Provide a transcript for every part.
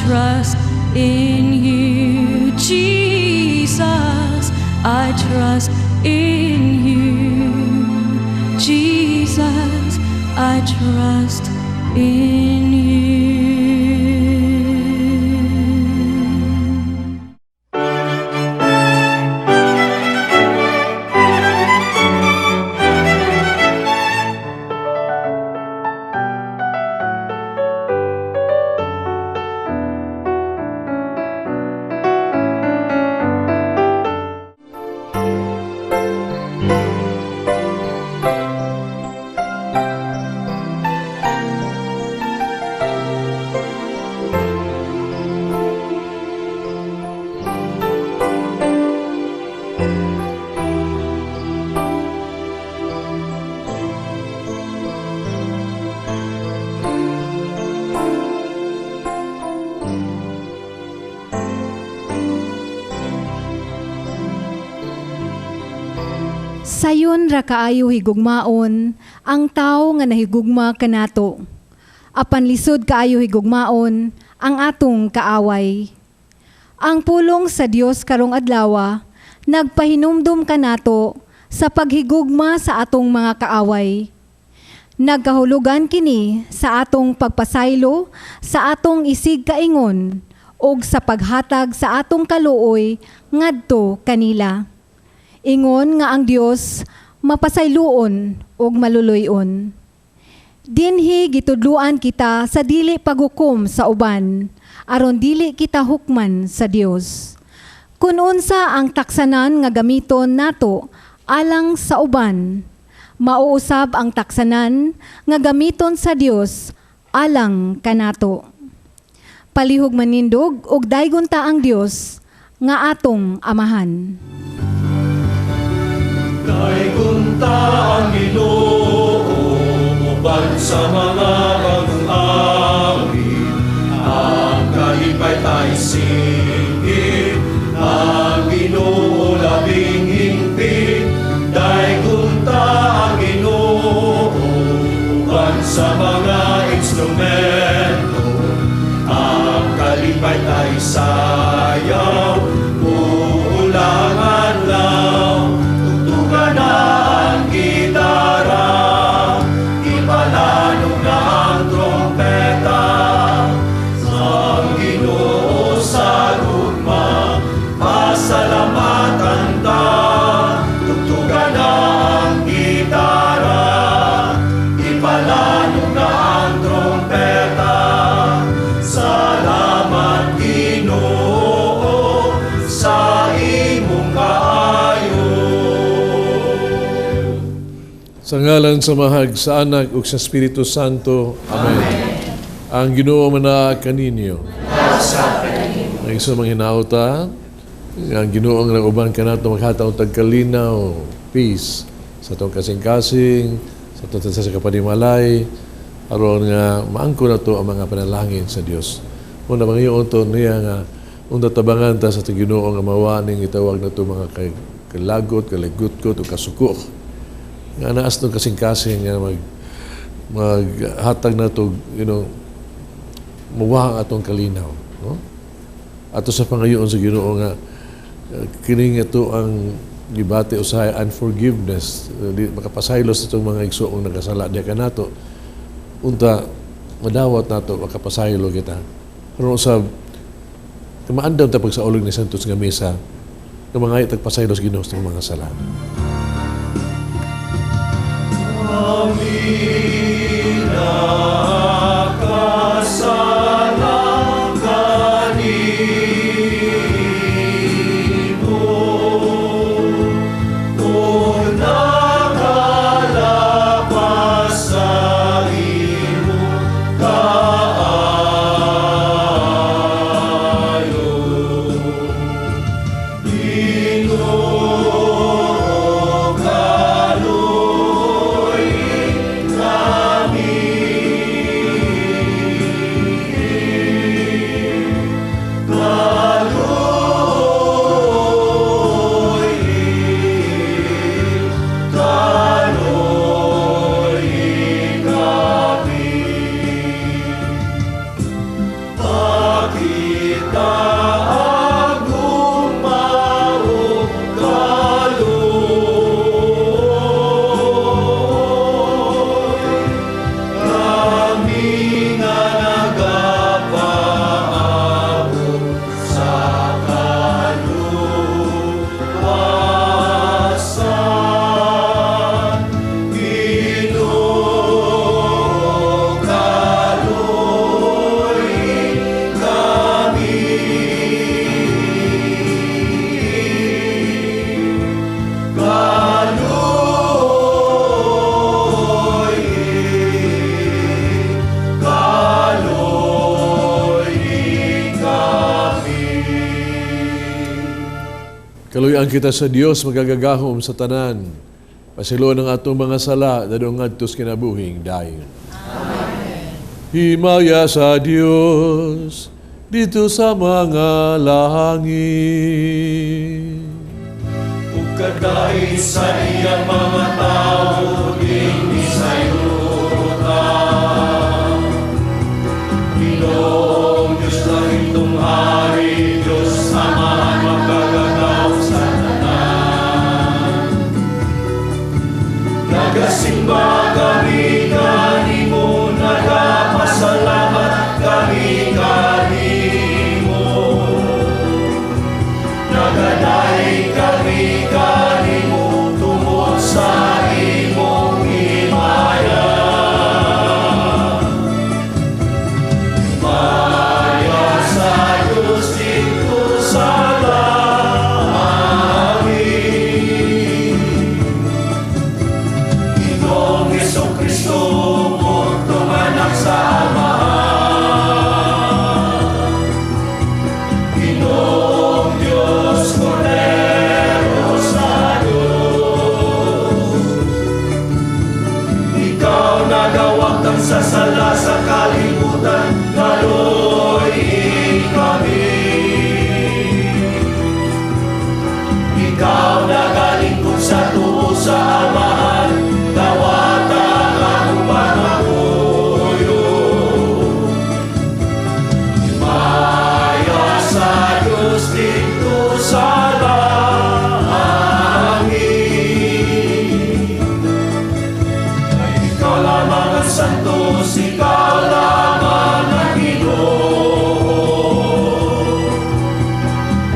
trust in you, Jesus. I trust in you, Jesus. I trust in you. Sayon ra kaayo higugmaon ang tao nga nahigugma kanato. Apan lisod kaayo higugmaon ang atong kaaway. Ang pulong sa Dios karong adlaw nagpahinumdum kanato sa paghigugma sa atong mga kaaway. Nagkahulugan kini sa atong pagpasaylo sa atong isig kaingon ug sa paghatag sa atong kaluoy ngadto kanila. Ingon nga ang Dios mapasayloon ug maluluyon. Dinhi gitudluan kita sa dili paghukom sa uban, aron dili kita hukman sa Dios. Kun unsa ang taksanan nga gamiton nato alang sa uban, mauusab ang taksanan nga gamiton sa Dios alang kanato. Palihog manindog ug daygon ta ang Dios nga atong amahan. Daygon ta ang Ginoo uban sa mga bagong awit, ang kalipay tay singit, ang Ginoo labing hingpit. Daygon ta ang Ginoo uban sa mga instrumento, ang kalipay tay sayaw, uulangan law, tugtugan na ang gitara, ipalanog na ang trompeta, sa Ginoo sa lugma, pasalamatan ta, tugtugan na ang gitara, ipalanog na ang trompeta. Salamat Ginoo sa imong kaayo. Sa ngalan sa Mahag, sa Anak ug sa Espiritu Santo. Amen. Ang Ginoo manaag kaninyo. Ang isa mga hinauta, ang Ginoo ang uban kanato maghataw tagkalinaw, peace sa atong kasing-kasing, sa atong sa kapanimalay, aron nga maangko na to ang mga panalangin sa Dios. Muna mga iyon to niya nga unda tabangan ta sa atong Ginoo nga mawaning itawag na to mga kalagot, kalagutkot o kasuko. Nga naas nung kasing-kasing nga maghatag na ito, mawahang atong kalinaw. No? Ato sa pangayoon sa Ginoo nga, kining ito ang gibati usahay unforgiveness, makapasaylos itong mga igsoong nagasala diya ka nato, unta, madawat nato, makapasaylo kita. Pero usab, kamaandam ta pag sa ulog ni Santos nga misa, na mga itagpasaylos Ginoo sa mga sala. Amina kasalang kanimo, kung nakalapas sa imo kaayo. Ginoo kaloy kami, Tuyan kita sa Dios magagagahom sa tanan. Pasilo ng atong mga sala dadong adtos kinabuhing dayon. Amen. Himaya sa Dios dito sa mga langit. Ug kadai sa iyang mga tao dinhi sa yuta. Ginoong Diyos langit tunghari, Diyos Amahan magagagaw sa tanan. Nagasimba kami kanimo, nagapasalamat kami kanimo. Nagadai kami kanimo tungod sa imong himaya. Himaya sa Diyos dito sa langit. Ginoong Jesucristo, bugtong anak sa Amahan. Ginoong Diyos, Kordero sa Diyos. Ikaw nagawagtang sa sala sa kalibutan, kaluoy kami. Ikaw nagalingkod sa tuo sa Amahan, dawatan ang pangabuyo. Himaya sa Diyos dito sa langit. Ay ikaw lamang ang santos, ikaw lamang ang Ginoo.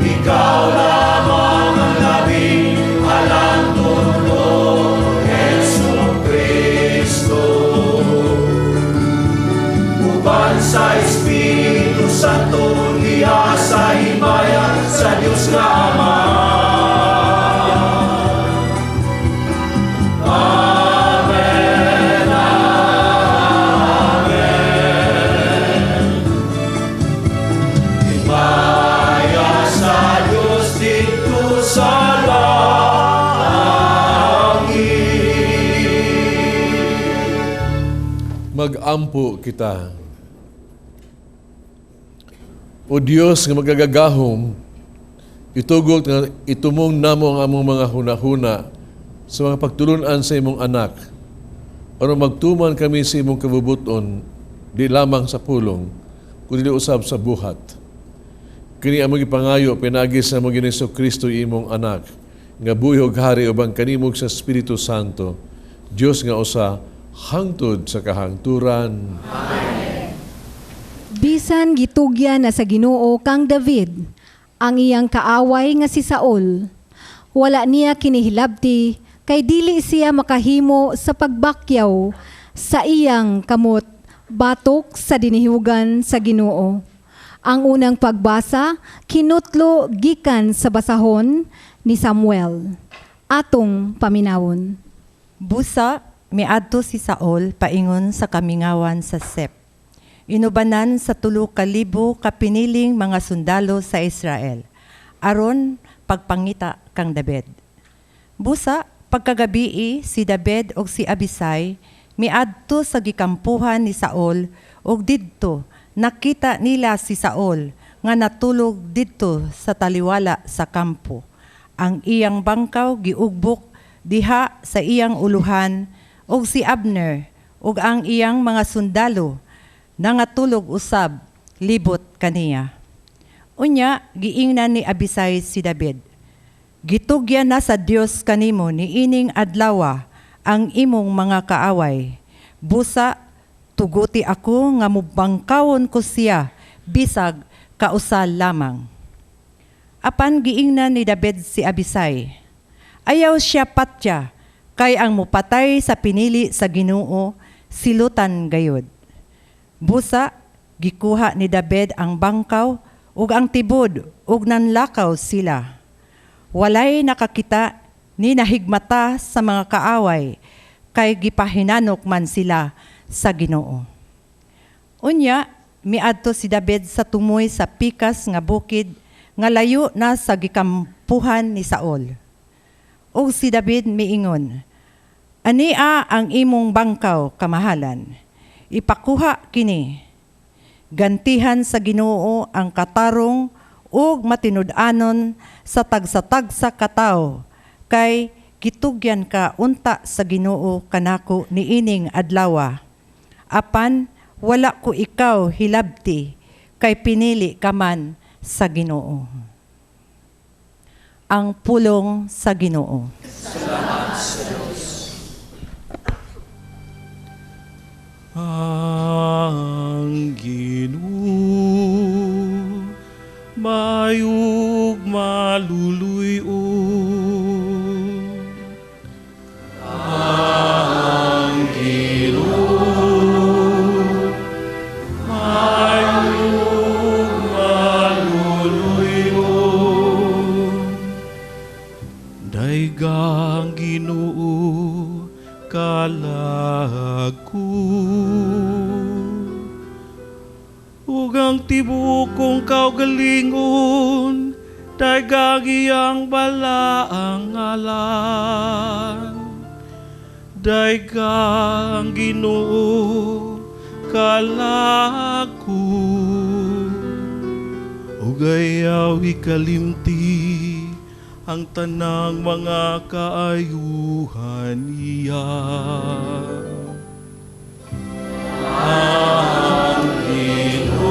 Ikaw lamang ang labing alam turno, Jesucristo. Uban sa Espiritu Santo, diha sa himaya sa Diyos nga Ama. Amen, amen. Himaya sa Diyos dito sa langit. Mag-ampo kita. O Dios nga magagagahom, itugol nga itumong namo ang among mga hunahuna sa mga pagtulunan sa imong anak. Aron magtuman kami sa imong kabubuton, di lamang sa pulong, kundi usab sa buhat. Kini among ipangayo pinagi sa among Ginoong Kristo imong anak, nga buhi ug hari ubang kanimog sa Espiritu Santo, Dios nga usa hangtod sa kahangturan. Bisan gitugyan na sa Ginoo kang David, ang iyang kaaway nga si Saul. Wala niya kinihilabti, kay dili siya makahimo sa pagbakyaw sa iyang kamot, batok sa dinihugan sa Ginoo. Ang unang pagbasa, kinutlo gikan sa basahon ni Samuel. Atong paminawon. Busa, miadto si Saul paingon sa kamingawan sa Sep. Inubanan sa 3,000 kapiniling mga sundalo sa Israel, aron pagpangita kang David. Busa, pagkagabii si David o si Abisai, miadto sa gikampuhan ni Saul, o didto nakita nila si Saul nga natulog didto sa taliwala sa kampo. Ang iyang bangkaw giugbok diha sa iyang uluhan, og si Abner ug ang iyang mga sundalo nangatulog usab libot kaniya. Unya giingnan ni Abisai si David, gitugyan na sa Dios kanimo ni ining adlawa ang imong mga kaaway. Busa tuguti ako nga mubangkawon ko siya bisag kausal lamang. Apan giingnan ni David si Abisai, ayaw siya patya, kay ang mupatay sa pinili sa Ginoo silutan gayud. Busa, gikuha ni David ang bangkaw ug ang tibod ug nanlakaw sila. Walay nakakita ni nahigmata sa mga kaaway, kay gipahinanok man sila sa Ginoo. Unya, miadto si David sa tumoy sa pikas nga bukid nga layo na sa apuhan ni Saul. O si David miingon, ania ang imong bangkaw kamahalan, ipakuha kini. Gantihan sa Ginoo ang katarong ug matinud-anon sa tagsa-tagsa katawo, kay gitugyan ka unta sa Ginoo kanako niining adlawa. Apan wala ko ikaw hilabti, kay pinili ka man sa Ginoo. Ang pulong sa Ginoo. Salamat sa Diyos. Ang Ginoo mayug maluluyon. Ang Ginoo mayug maluluyon. Daigang Ginoo kalago, ugang tibukong kaugalingon, daigang iyang balaang ngalan. Daigang Ginoo kalago, ugayaw ikalimti ang tanang mga kaayuhan niya. Ang Ginoo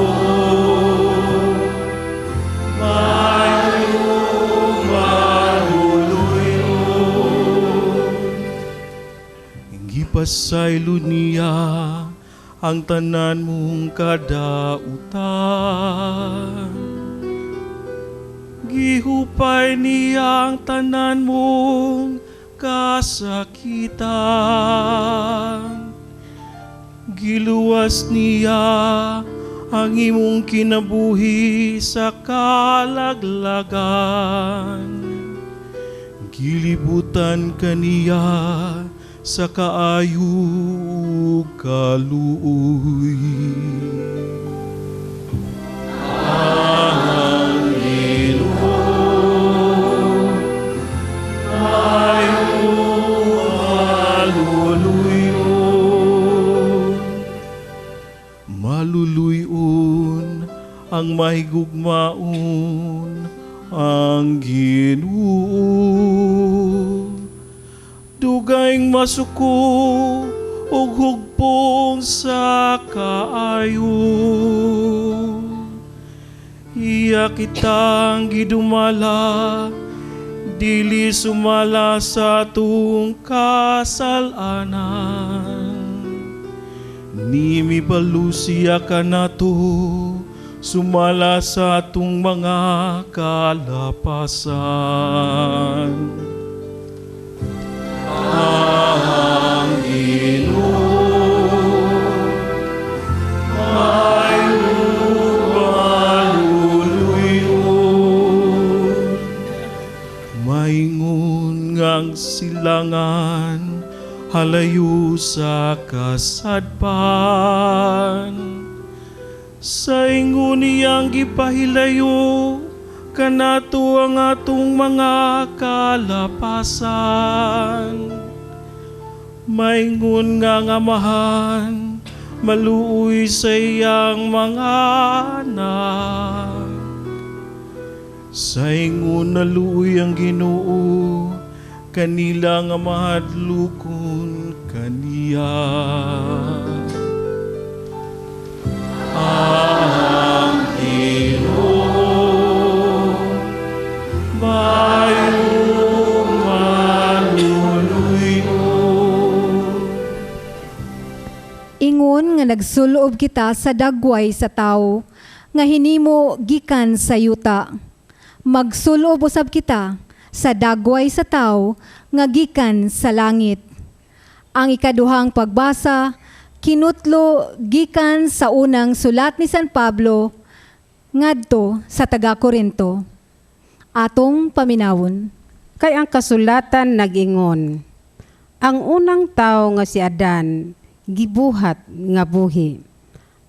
mayong maluluyon, gipasaylo niya ang tanan mong kadautan. Gihupay niya ang tanan mong kasakitan. Giluwas niya ang imong kinabuhi sa kalaglagan. Gilibutan kaniya sa kaayo ug kaluoy. Ang Ginoo mayong maluluyon. Maluluyon ang mahigugmaon ang Ginoo. Dugayng masuko ug hugpong sa kaayo. Iya kitang gidumala, dili sumala sa atong kasalanan. Nimi palusiya ka nato, sumala sa atong mga kalapasan. Ang Ginoo mayong maluluyon. Maingon ngang silangan, halayo sa kasadpan. Sa ingon niyang gipahilayo, kanato ang atong mga kalapasan. Maingon nga ngamahan, maluoy sa iyang mga anak. Sa ingon naluoy ang Ginoo, kanila nga mahadlukon kaniya. Ang Ginoo mayong maluluyon. Ingon nga nagsulob kita sa dagway sa tao, nga hinimo gikan sa yuta. Magsulob usab kita sa dagway sa tao, nga gikan sa langit. Ang ikaduhang pagbasa, kinutlo gikan sa unang sulat ni San Pablo ngadto sa taga-Korinto. Atong paminawon. Kay ang kasulatan nag-ingon, ang unang tao nga si Adan, gibuhat nga buhi.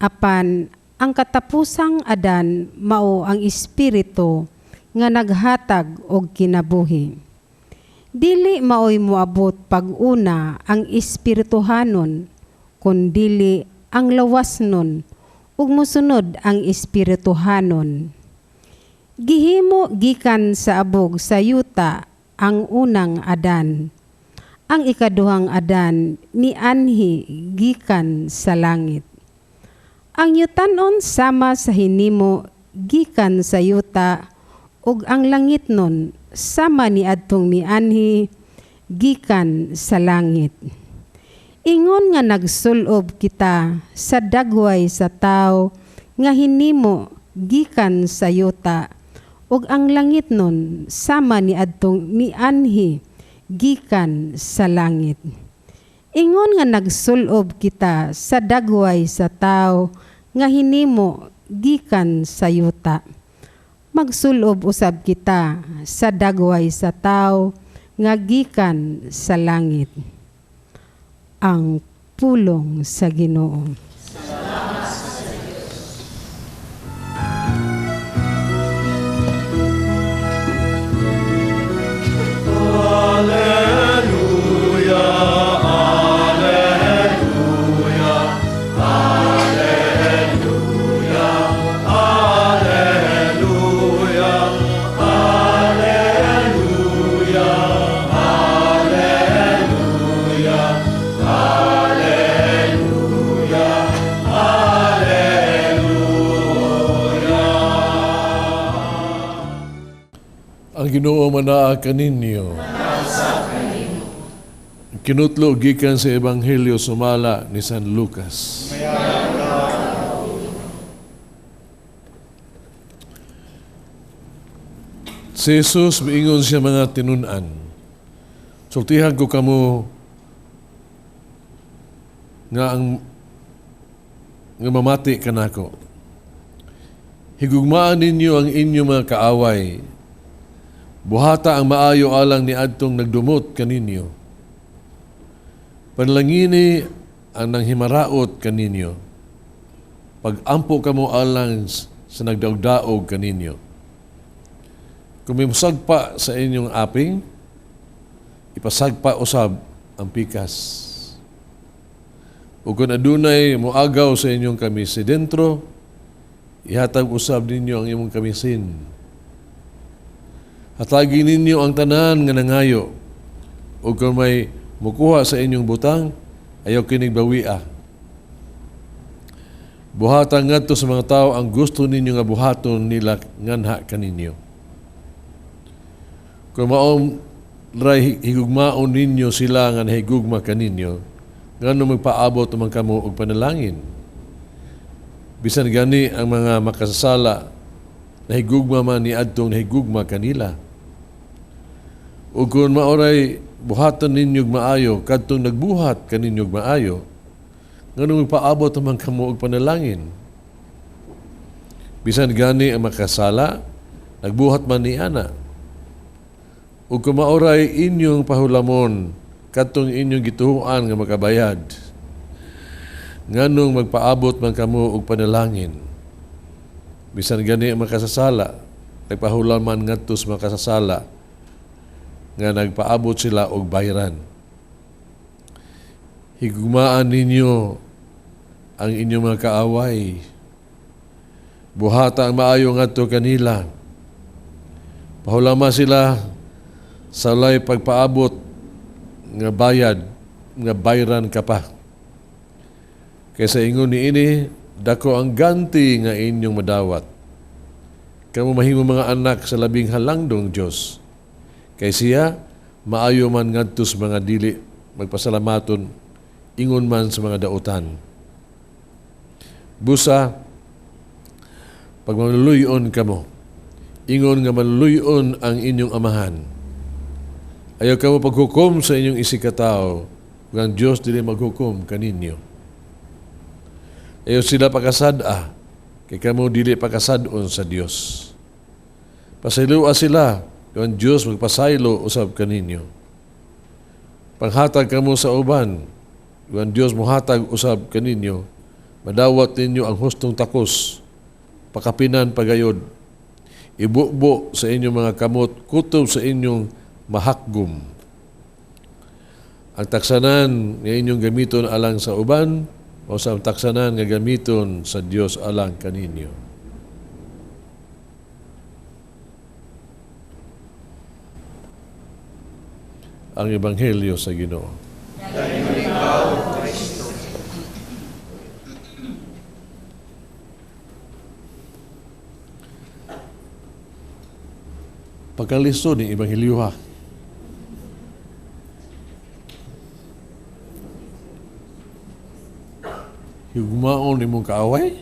Apan, ang katapusang Adan, mao ang espiritu, nga naghatag og kinabuhi. Dili maoy moabot pag-una ang espirituhanon, kundili ang lawasnon ug mosunod ang espirituhanon. Gihimo gikan sa abog sa yuta ang unang Adan. Ang ikaduhang Adan ni anhi gikan sa langit. Ang yutanon sama sa hinimo gikan sa yuta ug ang langit nun sama ni adtong ni anhi gikan sa langit. Ingon nga nagsulob kita sa dagway sa tao nga hinimo gikan sa yuta ug ang langit nun sama ni adtong ni anhi gikan sa langit. Ingon nga nagsulob kita sa dagway sa tao nga hinimo gikan sa yuta. Magsulob usab kita sa dagway sa tao nga gikan sa langit. Ang pulong sa Ginoo. Ang Ginoo manaa kaninyo. Kinutlo gikan sa Ebanghelyo sumala ni San Lucas. Si Jesus miingon siya mga tinunan. Sultihan ko kamo nga mamati kanako. Higugmaan ninyo ang inyong mga kaaway. Buhata ang maayo alang ni adtong nagdumot kaninyo. Panlangini ang nanghimaraot kaninyo. Pag-ampo kamo alang sa nagdaog-daog kaninyo. Kung may musagpa sa inyong aping, ipasagpa usab ang pikas. O kung adunay moagaw sa inyong kamisi dentro, ihatag usab ninyo ang inyong kamisin. Hatagi ninyo ang tanan nga nangayo. O kung may mukuha sa inyong butang, ayaw kinigbawia. Buhatan ngadto sa mga tao ang gusto ninyo nga buhaton nila nganha kaninyo. Kung maong higugmaon ninyo sila nga nahigugma kaninyo, ngano magpaabot man kamo og panalangin. Bisan gani ang mga makasasala nahigugma man ni adtong nahigugma kanila. O kung maoray buhatan ninyog maayo, kadtong nagbuhat kaninyog maayo, ngano magpaabot man kamo og panalangin. Bisan gani ang makasala, nagbuhat man ni ana. O kung maoray inyong pahulamon, kadtong inyong gituhuan nga makabayad, nganong magpaabot man kamo og panalangin. Bisan gani ang makasasala, nagpahulaman ngadto sa makasasala, nga nagpaabot sila og bayaran. Higugmaan ninyo ang inyong mga kaaway. Buhata ang maayo ngadto kanila. Pahulama sila sa walay pagpaabot nga bayad, nga bayaran ka pa. Kaysa ingon ni ini, dako ang ganti nga inyong madawat. Kamu mahimo mga anak sa labing halangdong Diyos. Kay siya, maayo man ngadto sa mga dili, magpasalamaton, ingon man sa mga dautan. Busa, pag maluluyon kamo, ingon nga maluluyon ang inyong amahan. Ayaw kamo paghukom sa inyong isikatao, kung ang Diyos dili maghukom kaninyo. Ayaw sila pakasada, kay kamo dili pakasadon sa Diyos. Pasilua sila, kung ang Diyos magpasaylo usab kaninyo. Panghatag kamo sa uban, kung ang Diyos mohatag usab kaninyo, madawat ninyo ang hustong takos, pakapinan pagayod. ibubo sa inyong mga kamot, kutob sa inyong mahakgom. Ang taksanan nga inyong gamiton alang sa uban, o sa taksanan nga gamiton sa Dios alang kaninyo. Ang Ebanghelyo sa Ginoo. Pagkalisod ng Ebanghelyo ha. Higugmaon ni mong kaaway.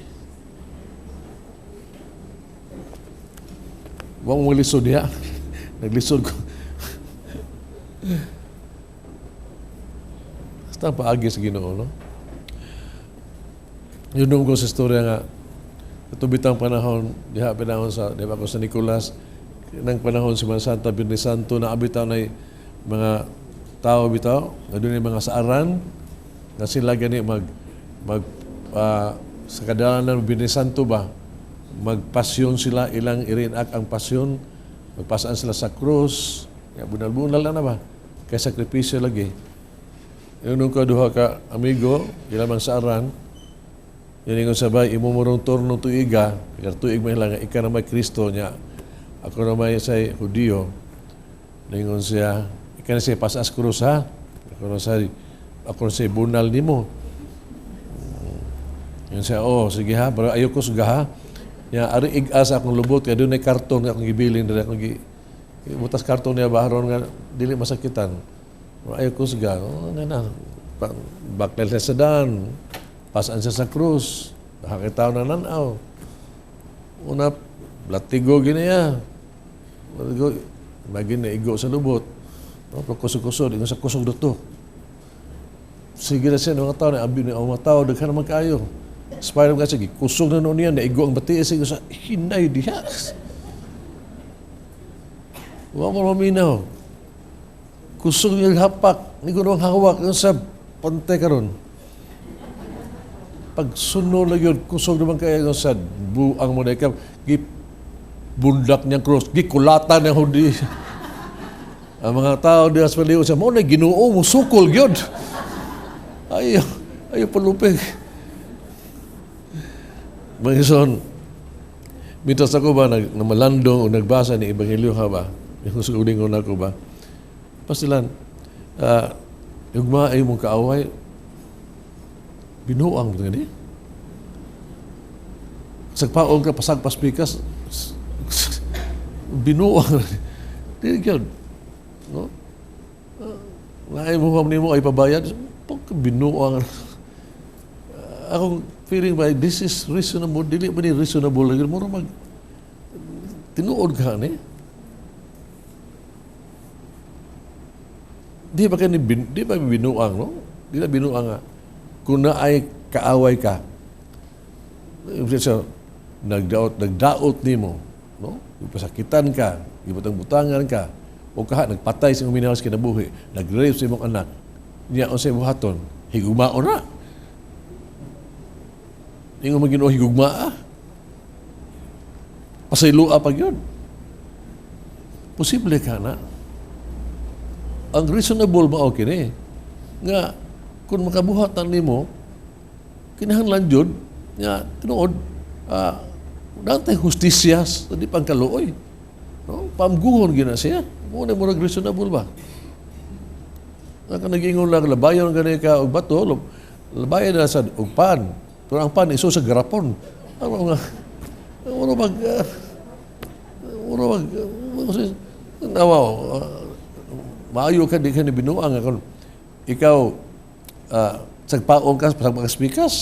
Huwag mong lisod niya. Naglisod ko. Basta paagi sa Ginoo, no? Yun ko sa istorya nga, katubitang panahon, diha panahon sa, di ba ko sa Nicolas, nang panahon si Mga Santa Birni Santo, naabitaw na mga tao bitaw, na doon yung mga saaran, na sila gani sa kadalanan ng Birni Santo ba, magpasyon sila, ilang irinak ang pasyon, magpasaan sila sa krus, bunal-bunal na ba, kaya sakripisyo lagi. Yung ko duha ka amigo, ilang mga saaran, yun yung sabay, imumurong turno tuiga, tuig may lang, ika na may Kristo niya, ako na may say Hudiyo, lingon siya, ika na siya pasas krus ha, ako na siya bunal ni mo. Yun siya, sige ha, pero ayoko suga ha. Ya, ari igas akong lubot, kaya doon ay karton nga akong gibilin, dali akong butas karton niya baharon nga, dili masakitan. Ayoko suga, baklel siya sa daan, pasaan siya sa krus, nakakitaw na nanaw. Una, latigo giniya. Magin na igo sa lubot. Kusog-kusog, ingon sa kusog dito. Sige na siya, mga tao na abin niya, mga tao, daghan naman kayo. Spiral nga sige, kusog na noon yan, naigo ang bati, sige sa hinay diha. Huwag mo maminaw. Kusog yung hapak, hindi ko naman hawak, yung sa pantay karon. Pag sunod lang yun, kusog naman kayo sa buang mo na ikaw, bundak niyang cross, gikulatan niyang hudi. Ang mga tao diya sa paliw, mo na Ginoo mo, sukol yun. Ayaw palupig. Mga ison, mitas ako ba, namalandong o nagbasa ni Ebanghelyo ha ba? Yung sugulingon ako ba? Pasilan, yung maay mong kaaway, binuang mo nga sagpaong ka, pasagpaspikas, binuang. Hindi yun. No? Naay mo mo ay pabayad, binuang. Akong feeling ba, this is reasonable, dili ba ni reasonable, mura tinuod ka ni. Di ba binuang, no? Di na binuang nga. Kung na ay kaaway ka, nagdaot ni mo, no? Ipasakitan ka, ibutang-butangan ka, o kaha, nagpatay sa iyong minahal sa kinabuhi, nag-rape sa imong anak, niya o sa imong haton, higugmaon na. Hindi mo mag-ginoo higugmaa. Pasaylua pag yun. Posible ka na. Ang reasonable ba okay ni? Nga, kung makabuhatan ni mo, kinahanglan yun, nga, tinuod, dantay justicias, hindi pang kaluoy. No? Pamguhon gina siya. Muna mo reasonable ba? Nag-ingon lang, labayan gani ka, og bato, labayan na sa ugpan. Pero ang pan, iso sa garapon. Ano maayo ka, di ka ni binuang. Ikaw, sagpaong ka, sa mga spikas,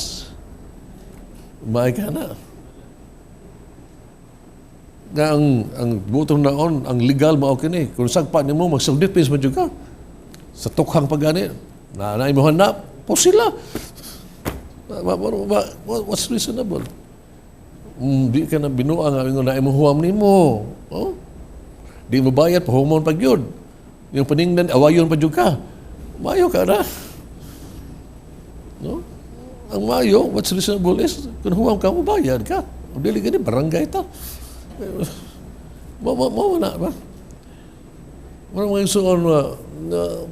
maay ka na. Nga ang butong naon, ang legal mo okay ni. Kung sagpa ni mo, mag-self-defense mo juga. Sa tukhang pagani, na mo hanap, po sila. What's reasonable? Di ka na binuang, na imuhuam ni mo. Oh? Di mo bayad, pahumon pag yun. Yung paningnan, awayon pa juga. Mayo ka na. No? Ang mayo, what's reasonable is, kung huwam ka, mabayad ka. O dili ka ni, barangay ta. Mo na ba? Marang mga isuon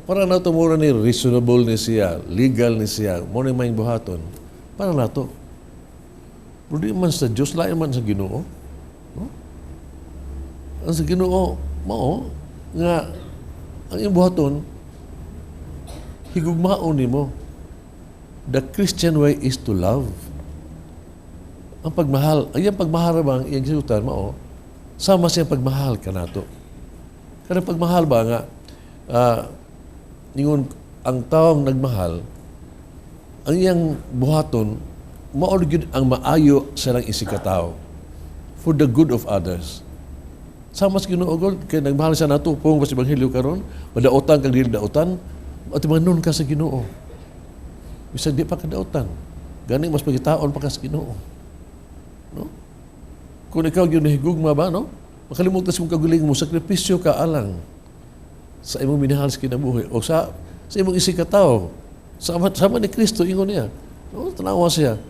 para na ito mura ni reasonable ni siya, legal ni siya, mo na may buhaton. Para na ito. Pero di man sa Diyos, lain man sa Ginoo. No? Ang sa Ginoo, nga, ang iyong buhaton, higugmaon ni mo. The Christian way is to love. Ang pagmahal, ay ang pagmahal ba ang iyang gisutan, sama siya pagmahal ka na ito. Kaya pagmahal ba nga, ningon ang taong nagmahal, ang iyang buhaton, maorigin ang maayo sa lang isikataw for the good of others. Sama sa Ginoo God, kaya nagmahal siya nato, pong sa Ebanghelyo karon, madaotan kang dili daotan, at manon ka sa Ginoo. Bisag di pa kadautan. Gani mas pagitaon pa ka sa Ginoo. No? Kung ikaw yun nahigugma ba, no? Makalimutan sa mong kaguling mo, sakripisyo ka alang sa imong minahal sa kinabuhi o sa imong isikataw. Sama ni Kristo, ingon niya. No? Tanawa siya.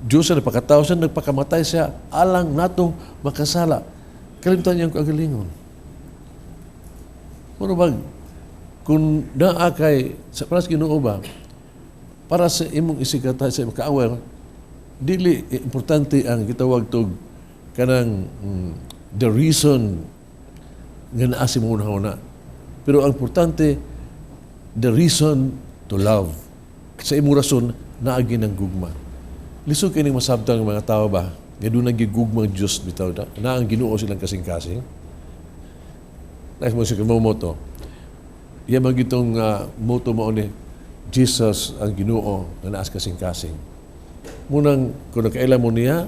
Diyos siya, nagpakatao siya, nagpakamatay siya, alang natong makasala. Kalimutan niya ang kagalingon. Ano ba, kung naakay, sa para sa Ginoo ba, para sa imong isikatay, sa imong kaaway, dili importante ang gitawag tog kanang the reason nga naa si mo na. Pero ang importante, the reason to love. Sa imong rason, naagi ng gugma. Lisod kining masabtang mga tao ba, nga doon nagigugma ang Diyos bitaw na ang Ginoo silang kasing-kasing. Nais mo siya moto. Yan mag itong moto mo ni Jesus ang Ginoo nga naas kasing-kasing. Munang kung nakailan mo niya,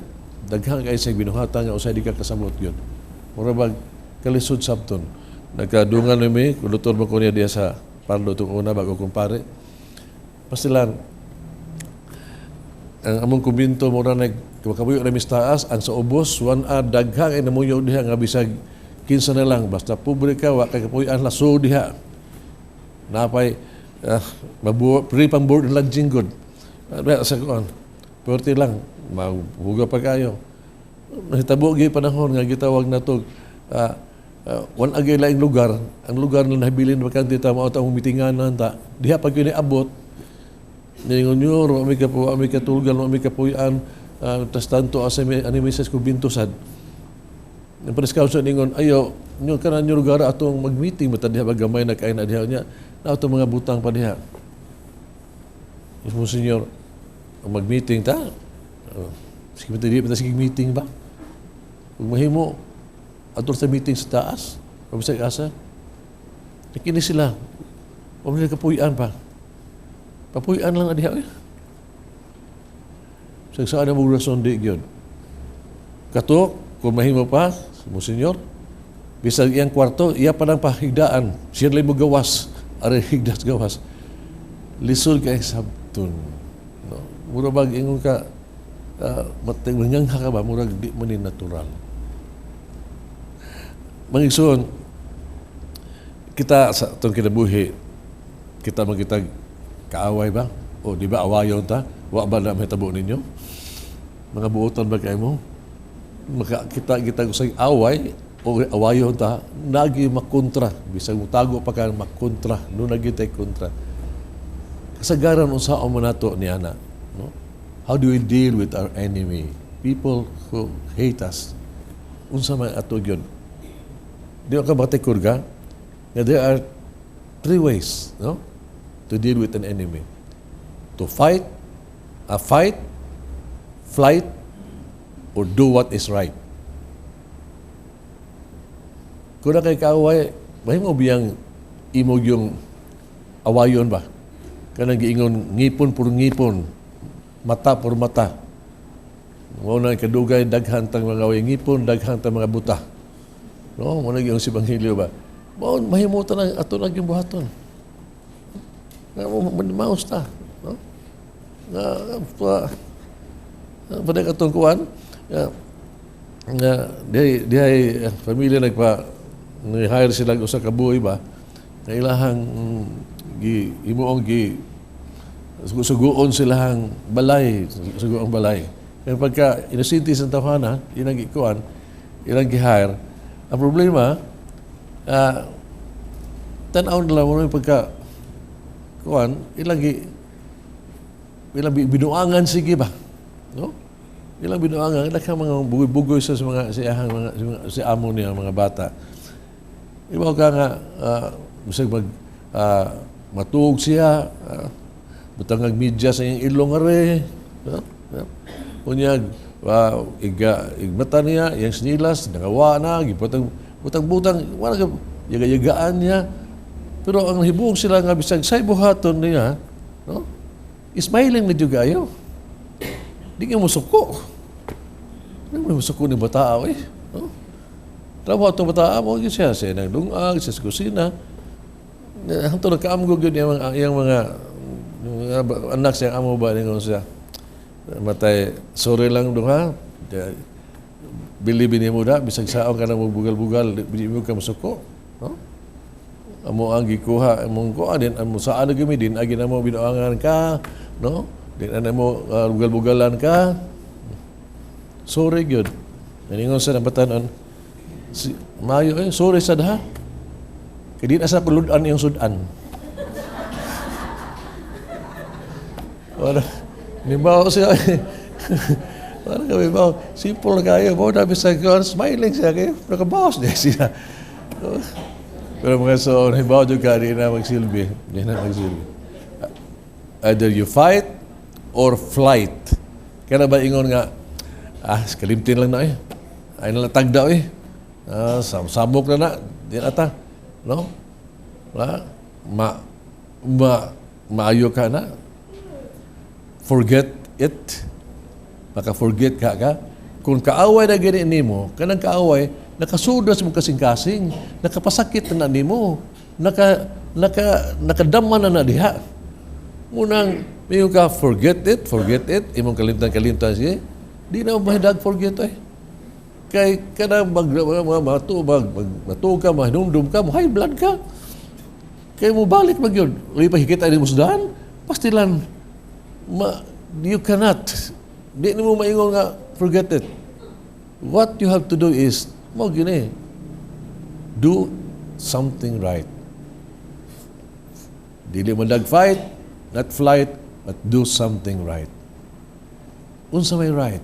daghang kayo sa binuhatan nga usay di ka kasamot yun. Mura bag kalisod sabton. Nagkadungan nami, kulutor mo ko niya diya sa parlo itong una bago kumpare. Pastilan, ang among kumbinto mura nagkabuyo na mistaas, ang sa ubos, daghang ay namuyaw diha nga bisag kinsa na lang, basta pobre ka, wakay kapuyan laso diha. Napay, free pang board lang jinggod. Sa kuan, pwerte lang, mahuga pa kayo. Nahitabo gay panahon nga gitawag na to wan agay laing lugar, ang lugar na nabilin bakante ta mao ta mitinganan ta diha pag yun abot ningon nyo ami katulgal ami kapuyan tas tanto asa ani message ko bintusad ang preskausa ningon ayo nyo kana nyo lugar atong magmeeting mata diha bagamay na kay na diha nya na ato mga butang pa diha Monsignor magmeeting ta sige sige meeting ba kung mahimo, atur sa meeting sa taas, pabisag asa, nakini sila, pamilya kapuyan pa. Papuyan lang adiha. Saan na mong rason di yun? Kato, kung mahimo pa, Monsignor, bisag iyang kwarto, iya pa ng pahigdaan, siya lang mo gawas, aray higdas gawas. Lisod ka sabton. No? Mura bag ingon ka, matanganyang ka ba, mura di man natural. Mangigsoon, kita sa itong kinabuhi, kita magkitag kaaway ba? O di ba awayon ta? Wa ba na mahitabo ninyo? Mga buotan ba kayo mo? Kita usay away o awayon ta, nagi makontra. Bisag mutago pa ka makontra. Noon nagitay kontra. Kasagaran unsaon mo nato ni Ana. No? How do we deal with our enemy? People who hate us. Unsa man ato yun? Di ka batikor ka? There are three ways, no, to deal with an enemy. To fight, flight, or do what is right. Kung na kay kaaway, mahimo biyang imog yung awayon ba? Kanang giingon ngipon por ngipon, mata por mata. Mo na kadugay daghan tang mga ngipon, daghan tang mga buta. No, mo na yung si Ebanghelyo ba? Mahimutan na ato lang yung buhaton. Maus ta. No? Pada katong kuan, dihay pamilya nag-hire sila usa ka buhi ba? Nga ilahang imuong suguon silahang balay, suguong balay. Kaya pagka inasinti sa tawhana, ilang ikuan, ilang gi-hire, Ang problema, tanaw na lang mo yung pagka kuan, ilang binuangan sige ba? No? Ilang binuangan, ilang mga bugoy-bugoy sa mga si amo niya, mga bata. Ibaw ka nga, gusto matug siya, butangag media sa iyong ilong are. No? Unyag, igmata niya, yung sinilas, nakawa na, butang-butang, wala ka, yaga-yagaan niya. Pero ang hibong sila nga bisag say buhaton niya, no? Smiling na juga ayo. Di ka musuko. Di ka musuko ni batao eh. No? Trabaho itong batao mo, siya nagdungag, siya sa kusina. Hanto nagkaamgog yun yung mga anak siya, amo ba ningon siya. Matay, sorry lang doon ha. Bilibin mo da, bisag saong ka na mo bugal-bugal, di mo ka musuko. No? Amo ang gikuha among ko din amo sa ano gami din agi na mo binuangan ka, no? Din ana mo bugal-bugalan ka. Sorry gyud. Ningon sa nabatanon si mayo sorry sad ha. Kay di na sa puludan yung sudan. Wala nimbaw siya. Wala kami ba simple kayo mo na bisag smiling siya kay nakabawas niya siya. Pero mga so, halimbawa juga, di na magsilbi. Di na magsilbi. Either you fight or flight. Kaya na ba ingon nga, kalimtin lang na eh. Ay nalang tagda eh. Sabok na na. Di na ata. No? Maayo ka na. Forget it. Maka-forget ka. Kung kaaway na ganyan mo, kanang kaaway, nakasudas mo kasing-kasing, nakapasakit na nimo, nakadama na diha. Munang, may ka, forget it, imong kalimtan siya, di na mahidag forget eh. Kay kada matug ka, mahinumdum ka, high blood ka. Kay mo balik mag yun. Uy, pahikita ni musdahan, pastilan, you cannot. Di na mo maingon nga, forget it. What you have to do is, mo gini, do something right. Dili mo fight, not flight, but do something right. Unsa may right?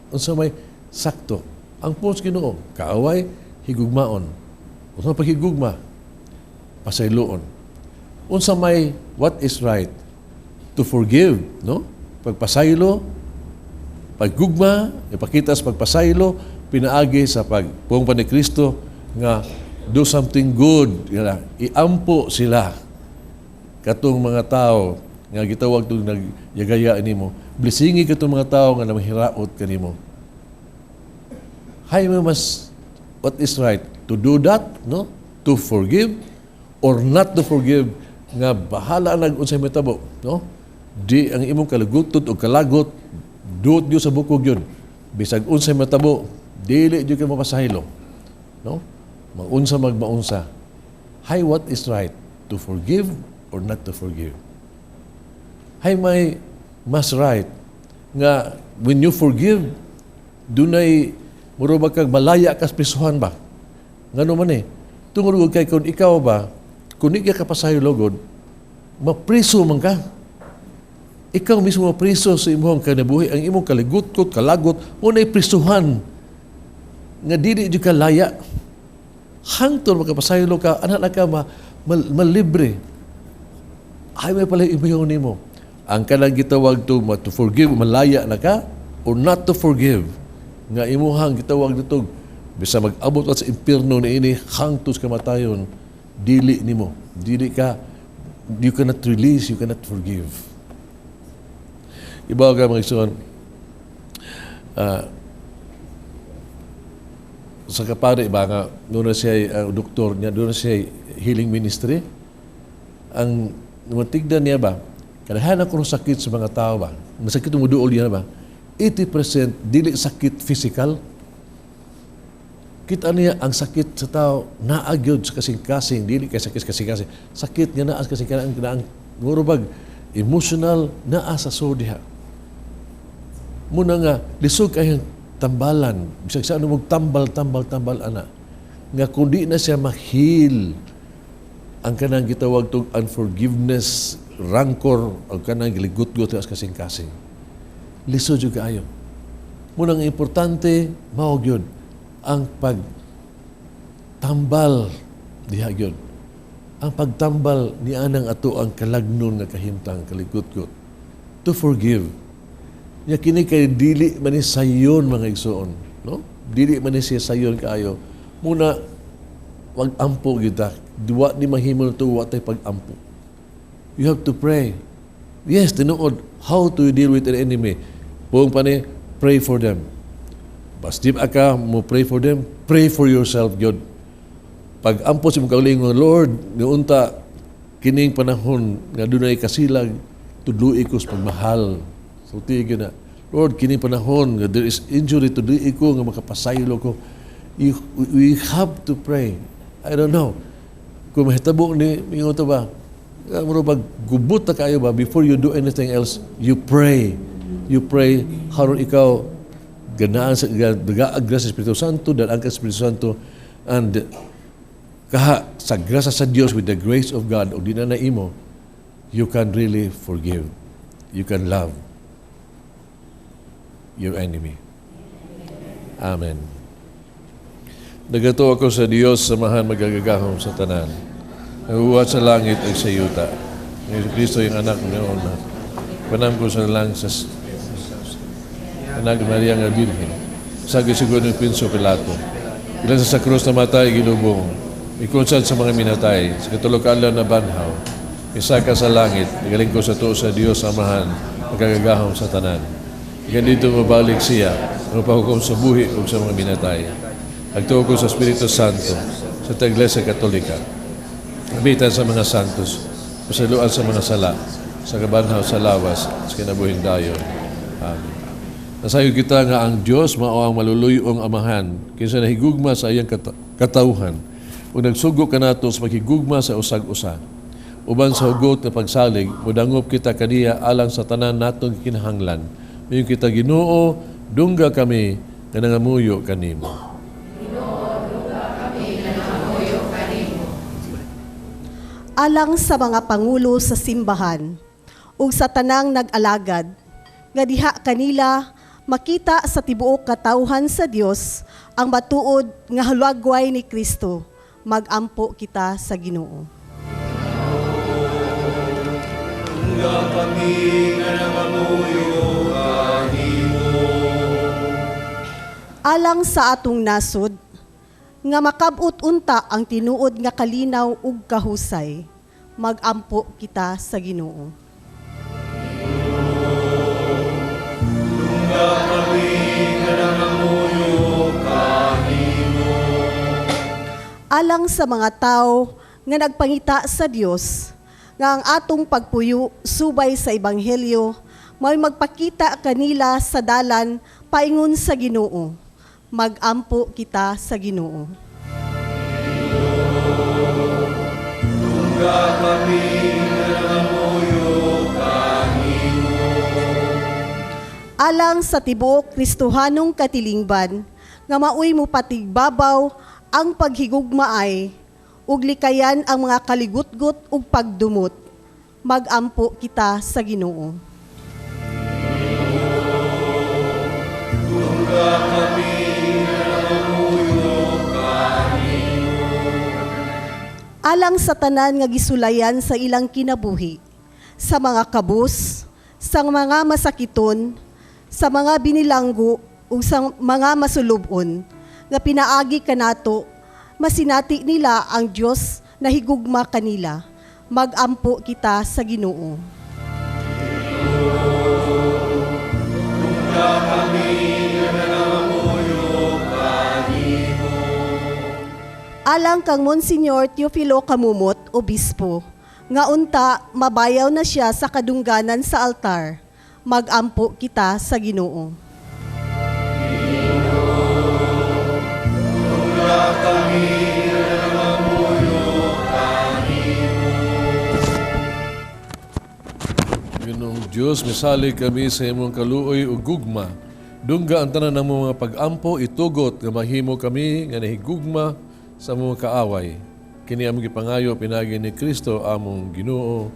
Unsa may sakto? Ang puns Ginoo, kaaway, higugmaon. Unsa paghigugma? Pasayloon. Unsa may what is right? To forgive, no? Pagpasaylo, paggugma, ipakita sa pagpasaylo, pinaagi sa pagpungpan ni Kristo nga do something good, iampo sila katong mga tao nga gitawag tong nagyagaya nimo, blisingi katong mga tao nga namahiraot kanimo. Hay mas what is right, to do that, no? To forgive or not to forgive, nga bahala nag unsay matabo, no? Di ang imong kalagutot o kalagot duot sa bukog yun, bisag unsay matabo, dili jud ka mapasahilo, no? Maunsa magmaunsa. Hay what is right, to forgive or not to forgive? Hay may mas right nga when you forgive, dunay murubag kag malaya kas prisuhan ba? Ngano man tungod kay kung ikaw ba, kung di ka pasahilo gud, mapriso man ka. Ikaw mismo mapriso sa imong kanabuhi, ang imong kaligutkot, kalagot, unay prisuhan nga dili jud ka laya. Hangtod makapasaylo ka, anak na ka malibre. Ay may pala ibayaw nimo. Ang kanang gitawag to forgive, malaya na ka, or not to forgive. Nga imuhang gitawag dito, bisa mag-abot sa impierno na ini, hangtod ka matayon, dili nimo. Dili ka, you cannot release, you cannot forgive. Ibaw ka mga ison, sa kapare ba nga, doon na siya doktor niya, doon na siya healing ministry. Ang matigdan niya ba, kanahan ako ng sakit sa mga tao ba, masakit yung muduol niya ba, 80% dili sakit physical. Kita niya ang sakit sa tao, naagyod sa kasing-kasing, dili kay sakit kasing-kasing. Sakit niya naa sa kasing-kasing, ang murubag, emotional, naa sa sodiha. Muna nga, lisog kayong tambalan. Bisag sa ano mo tambal, ana. nga kundi na siya mahil ang kanang gitawag tog unforgiveness, rancor, o kanang giligot-got as kasing-kasing. Lisod yung kaayo. Munang importante, mao gyud ang pagtambal diha gyud. Ang pagtambal ni anang ato ang kalagnon nga kahimtang kaligot-got. To forgive. Nya kini kay dili man ni sayon mga igsoon, no? Dili man ni siya sayon kaayo. Muna wag ampo gyud ta. Duwa ni mahimo to wa tay pag-ampo. You have to pray. Yes, tinuod how to deal with an enemy. Buong pani, pray for them. Bastip aka mo pray for them, pray for yourself gyud. Pag ampo si mong kaulingon, Lord, niunta kining panahon nga dunay kasilag, tudluy ko sa pagmahal. So tigyo na, Lord, kining panahon nga there is injury, tudluy ko nga makapasaylo ko. We have to pray. I don't know. Kung mahitabo ni mingon to ba, muro ba gubot ta kayo ba before you do anything else, you pray. You pray haron ikaw ganaan sa daga sa Espiritu Santo, dalaan ka sa Espiritu Santo, and kaha sa grasa sa Dios, with the grace of God, o di na imo, you can really forgive. You can love your enemy. Amen. Nagato ako sa Dios, samahan magagagahom sa tanan. Naguwat sa langit ay sa yuta. Ng Kristo yung anak noon na panam ko sa lang sa anak Maria nga Birhen. Sagi siguro ng Pinso Pilato. Ilan sa krus na matay, ginubong. Ikunsad sa mga minatay, sa katulukan na banhaw. Isa ka sa langit, nagaling ko sa tuo sa Dios, samahan, magagagahom sa tanan. Ganito mabalik siya, mapahukom sa buhi o sa mga minatay. Agtuo ko sa Espiritu Santo, sa Iglesia Katolika, kabitan sa mga santos, pasaluan sa mga sala, sa kabanhaw sa lawas, sa kinabuhing dayon. Amen. Nasayo kita nga ang Diyos mao ang maluluyong amahan, kinsa nahigugma sa iyang katawhan, ug nagsugo kanato sa paghigugma sa usag-usa. Uban sa hugot na pagsalig, mudangop kita kaniya alang sa tanan natong kinahanglan. Mayon kita Ginoo, dungga kami nga nangamuyo kanimo. Alang sa mga pangulo sa simbahan ug sa tanang nag-alagad nga diha kanila makita sa tibuok katawhan sa Dios ang matuod nga halagway ni Kristo, magampo kita sa Ginoo. Nga kami nga nangamuyo kanimo. Alang sa atong nasod nga makabut unta ang tinuod nga kalinaw ug kahusay, magampo kita sa Ginoo. Nga kami nga nangamuyo kanimo. Alang sa mga tao nga nagpangita sa Dios nga ang atong pagpuyo subay sa ebanghelyo may magpakita kanila sa dalan paingon sa Ginoo. Magampo kita sa Ginoo. Nga kami nga nangamuyo kanimo. Alang sa tibuok Kristohanong katilingban nga maoy mo patigbabaw ang paghigugmaay ug likayan ang mga kaligutgot ug pagdumot, magampo kita sa Ginoo. Nga kami nga nangamuyo kanimo. Alang sa tanan nga gisulayan sa ilang kinabuhi, sa mga kabus, sa mga masakiton, sa mga binilanggo ug sa mga masulubon nga pinaagi kanato, masinati nila ang Dios na higugma kanila. Magampo kita sa Ginoo. Nga kami nga nangamuyo kanimo. Alang kang Monsignor Teofilo Camumot, Obispo, nga unta mabayaw na siya sa kadungganan sa altar. Magampo kita sa Ginoo. Nga kami nga nangamuyo kanimo. Ginoong Diyos, misali kami sa imong kaluoy ug gugma. Dungga ang tanan ng mga pag-ampo, itugot nga mahimo kami nga nahigugma sa mga kaaway. Kini among gipangayo pinagi ni Kristo among Ginoo.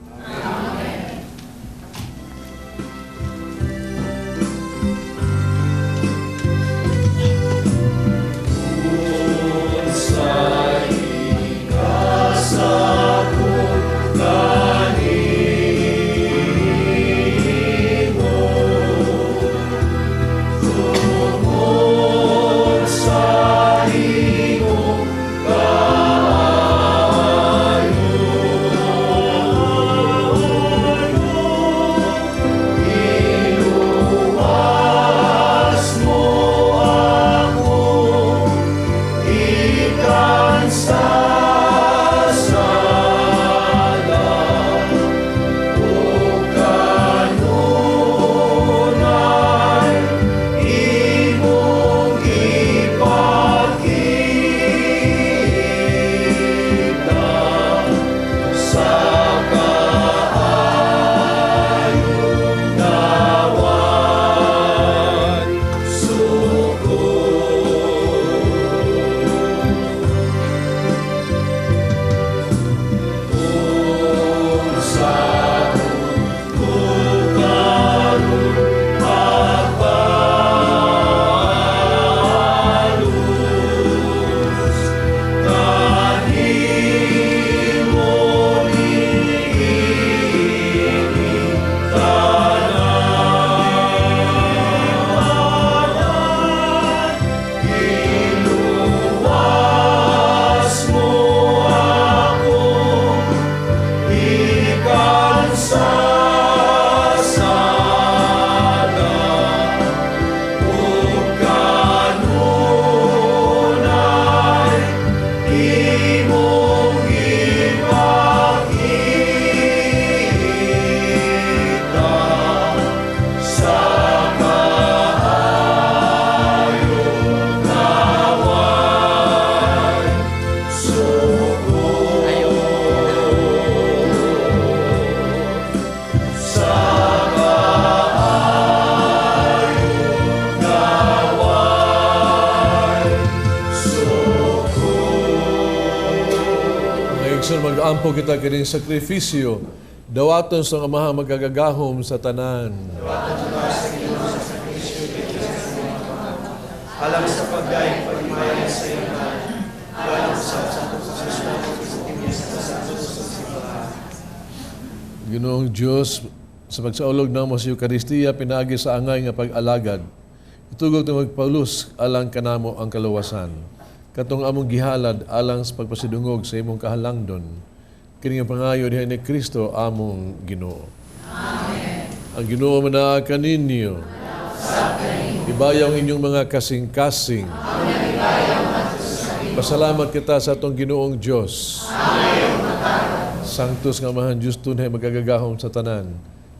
Mag-ampo kita kining sakripisyo, dawaton sa Amaha magagagahom sa tanan. Alam sa pagdaing paghimayan sa iman, alam sa Ginoong Diyos, sa pagsaulog ng mo sa Eucharistia, pinaagi sa angay nga pag-alagad. Itugog na magpaulus alang kanamo ang kaluwasan. Katong among gihalad alang sa pagpasidungog sa imong kahalangdon. Kini nga pangayo diha ni Kristo among Ginoo. Amen. Ang Ginoo manaa kaninyo. Ibayaw inyong mga kasing-kasing. Pasalamat kita sa atong Ginoong Diyos. Sanctus nga Amahan Diyos tunay magagagahom sa tanan.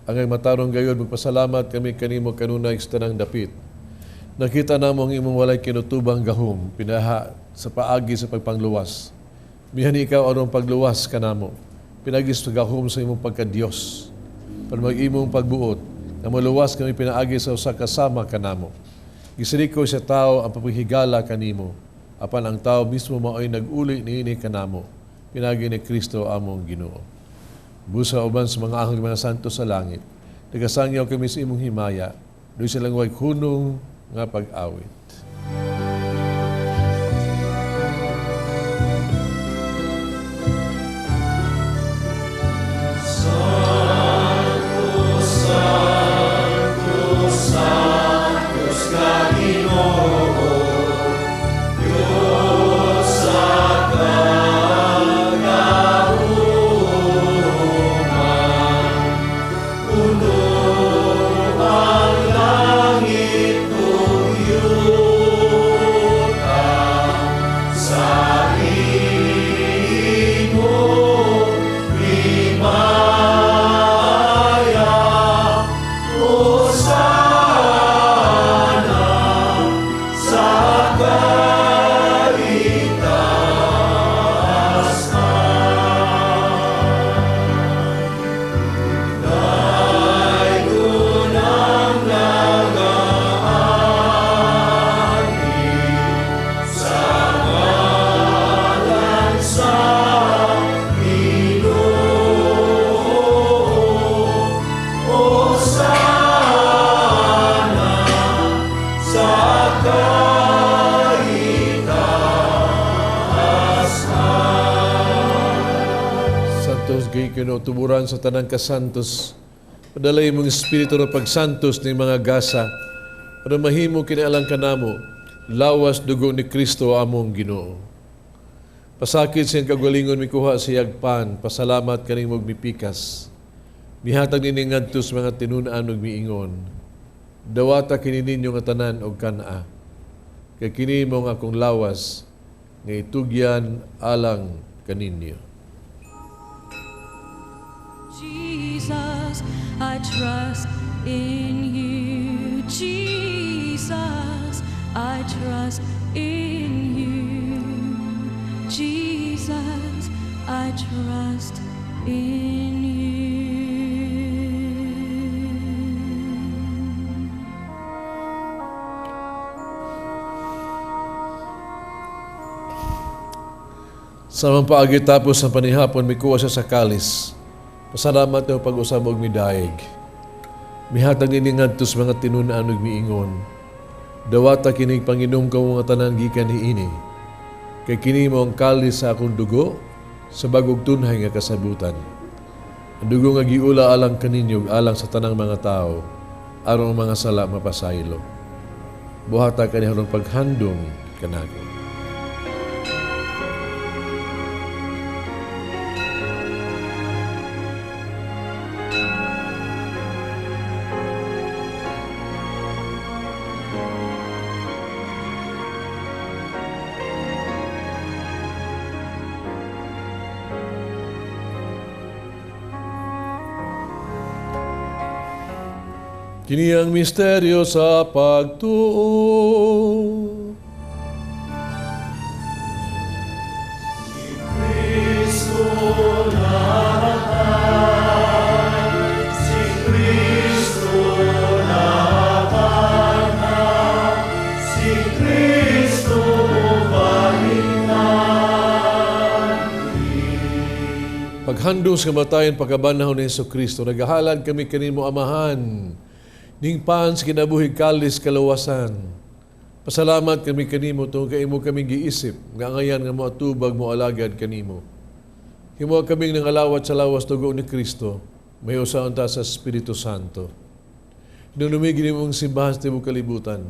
Ang matarong gayod magpasalamat kami kanimo kanunay sa tanang dapit. Nakita namo ang imong walay kinutubang gahom, pinaha sa paagi sa pagpangluwas. Mihan ikaw aron pagluwas kanamo. Pinagis sa gahom sa imong pagka-Dios. Para mag-imong pagbuot, na maluwas kami pinaagi sa usa kasama kanamo. Gisiriko sa tao ang papahigala kanimo. Apan ang tao mismo mao'y nag-uli niini kanamo. Pinagi ni Kristo among Ginoo. Busa uban sa mga anghel mga santo sa langit. Nagasangyaw kami sa imong himaya. Doon silang way hunong nga pag-awit. Puno ang langit kung iyong kinutuburan sa tanang kasantos. Padalay mong espiritu ng pagsantos ng mga gasa para mahimo kinaalang kanamo lawas dugo ni Kristo among Ginoo. Pasakit siyang kagalingon mikuha sa yagpan, pasalamat kaning magmipikas. Mihatag nini ngadto sa mga tinun-an ug miingon. Dawata kini ninyo nga tanan og kana. Kay kini mo nga akong lawas nga itugyan alang kaninyo. Jesus, I trust in you. Jesus, I trust in you. Jesus, I trust in you. Sa mga paagi tapos ang panihapon, mikuha siya sa kalis. Pasalamat na pag-usab og midaig. Mihatag nini ngadto sa mga tinun-an ug miingon. Dawata kining Panginom ka mga tanan gikan niini. Kay kini mo ang kalis sa akong dugo sa bagog tunhay nga kasabutan. Ang dugo nga giula alang kaninyo ug alang sa tanang mga tao aron ang mga sala mapasaylo. Buhata kanilang paghandom kanako. Kini ang misteryo sa pagtuo. Kristo namatay, si Kristo namatay, si Kristo balikan. Paghandong sa kamatayan pagkabanahon ni Jesucristo, nagahalad kami kanimo amahan. Ning paan sa kinabuhig kalis kalawasan. Pasalamat kami kanimo tungod kay imo kaming giisip nga ngayan nga moatubag mo alagad kanimo. Himo kaming nangalawat sa lawas dugo ni Kristo, may usaon ta sa Espiritu Santo. Nung lumigi nimong simbahan sa tibok kalibutan,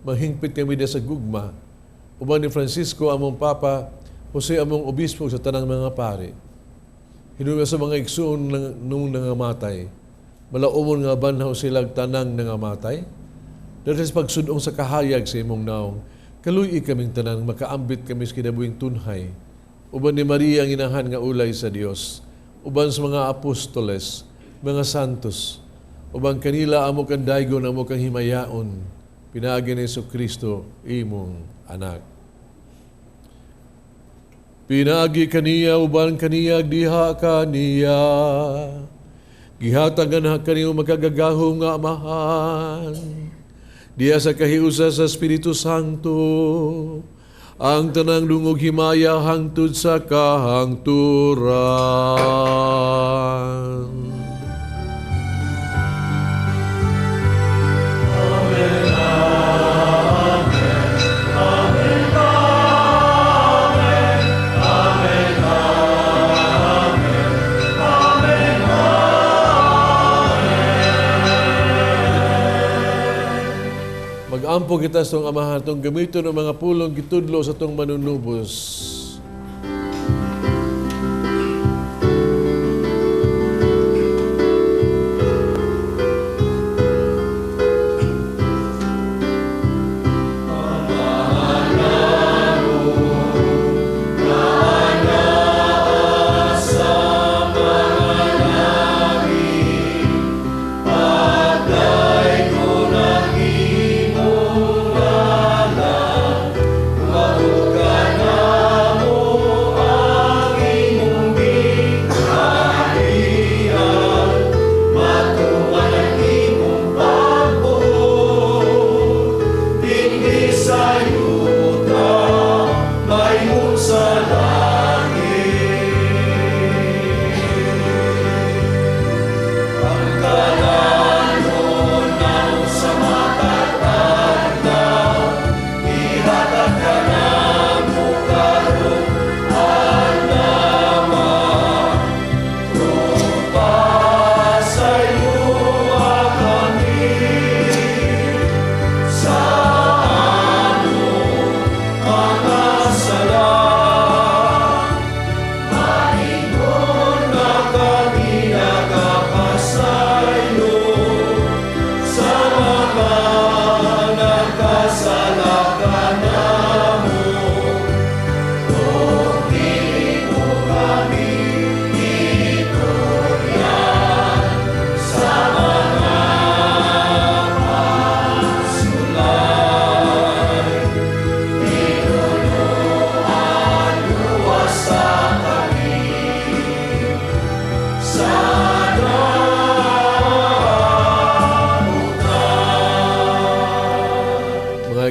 manghingpit kami sa gugma. Uban ni Francisco among Papa, Jose among obispo sa tanang mga pari. Hinuna sa mga igsoon nung nangamatay. Malaumon nga banhaw silang tanang nangamatay. Dahil sa pagsudong sa kahayag sa imong naong, kaluy kaming tanang makaambit kami sa kinabuhing tunhay. Uban ni Maria ang inahan nga ulay sa Dios. Uban sa mga apostoles, mga santos. Uban kanila amo kang daygon, amo kang himayaon. Pinaagi ni Jesucristo, imong anak. Pinaagi kaniya, uban kaniya, diha kaniya. Gihatagan na kaniyo makagagahong nga amahan. Diya sa kahiusa sa Espiritu Santo, ang tanang dungog himaya hangtod sa kahangturan. Mag-ampo kita sa itong amahan, itong gamiton ng mga pulong kitudlo sa itong manunubos. Mahukana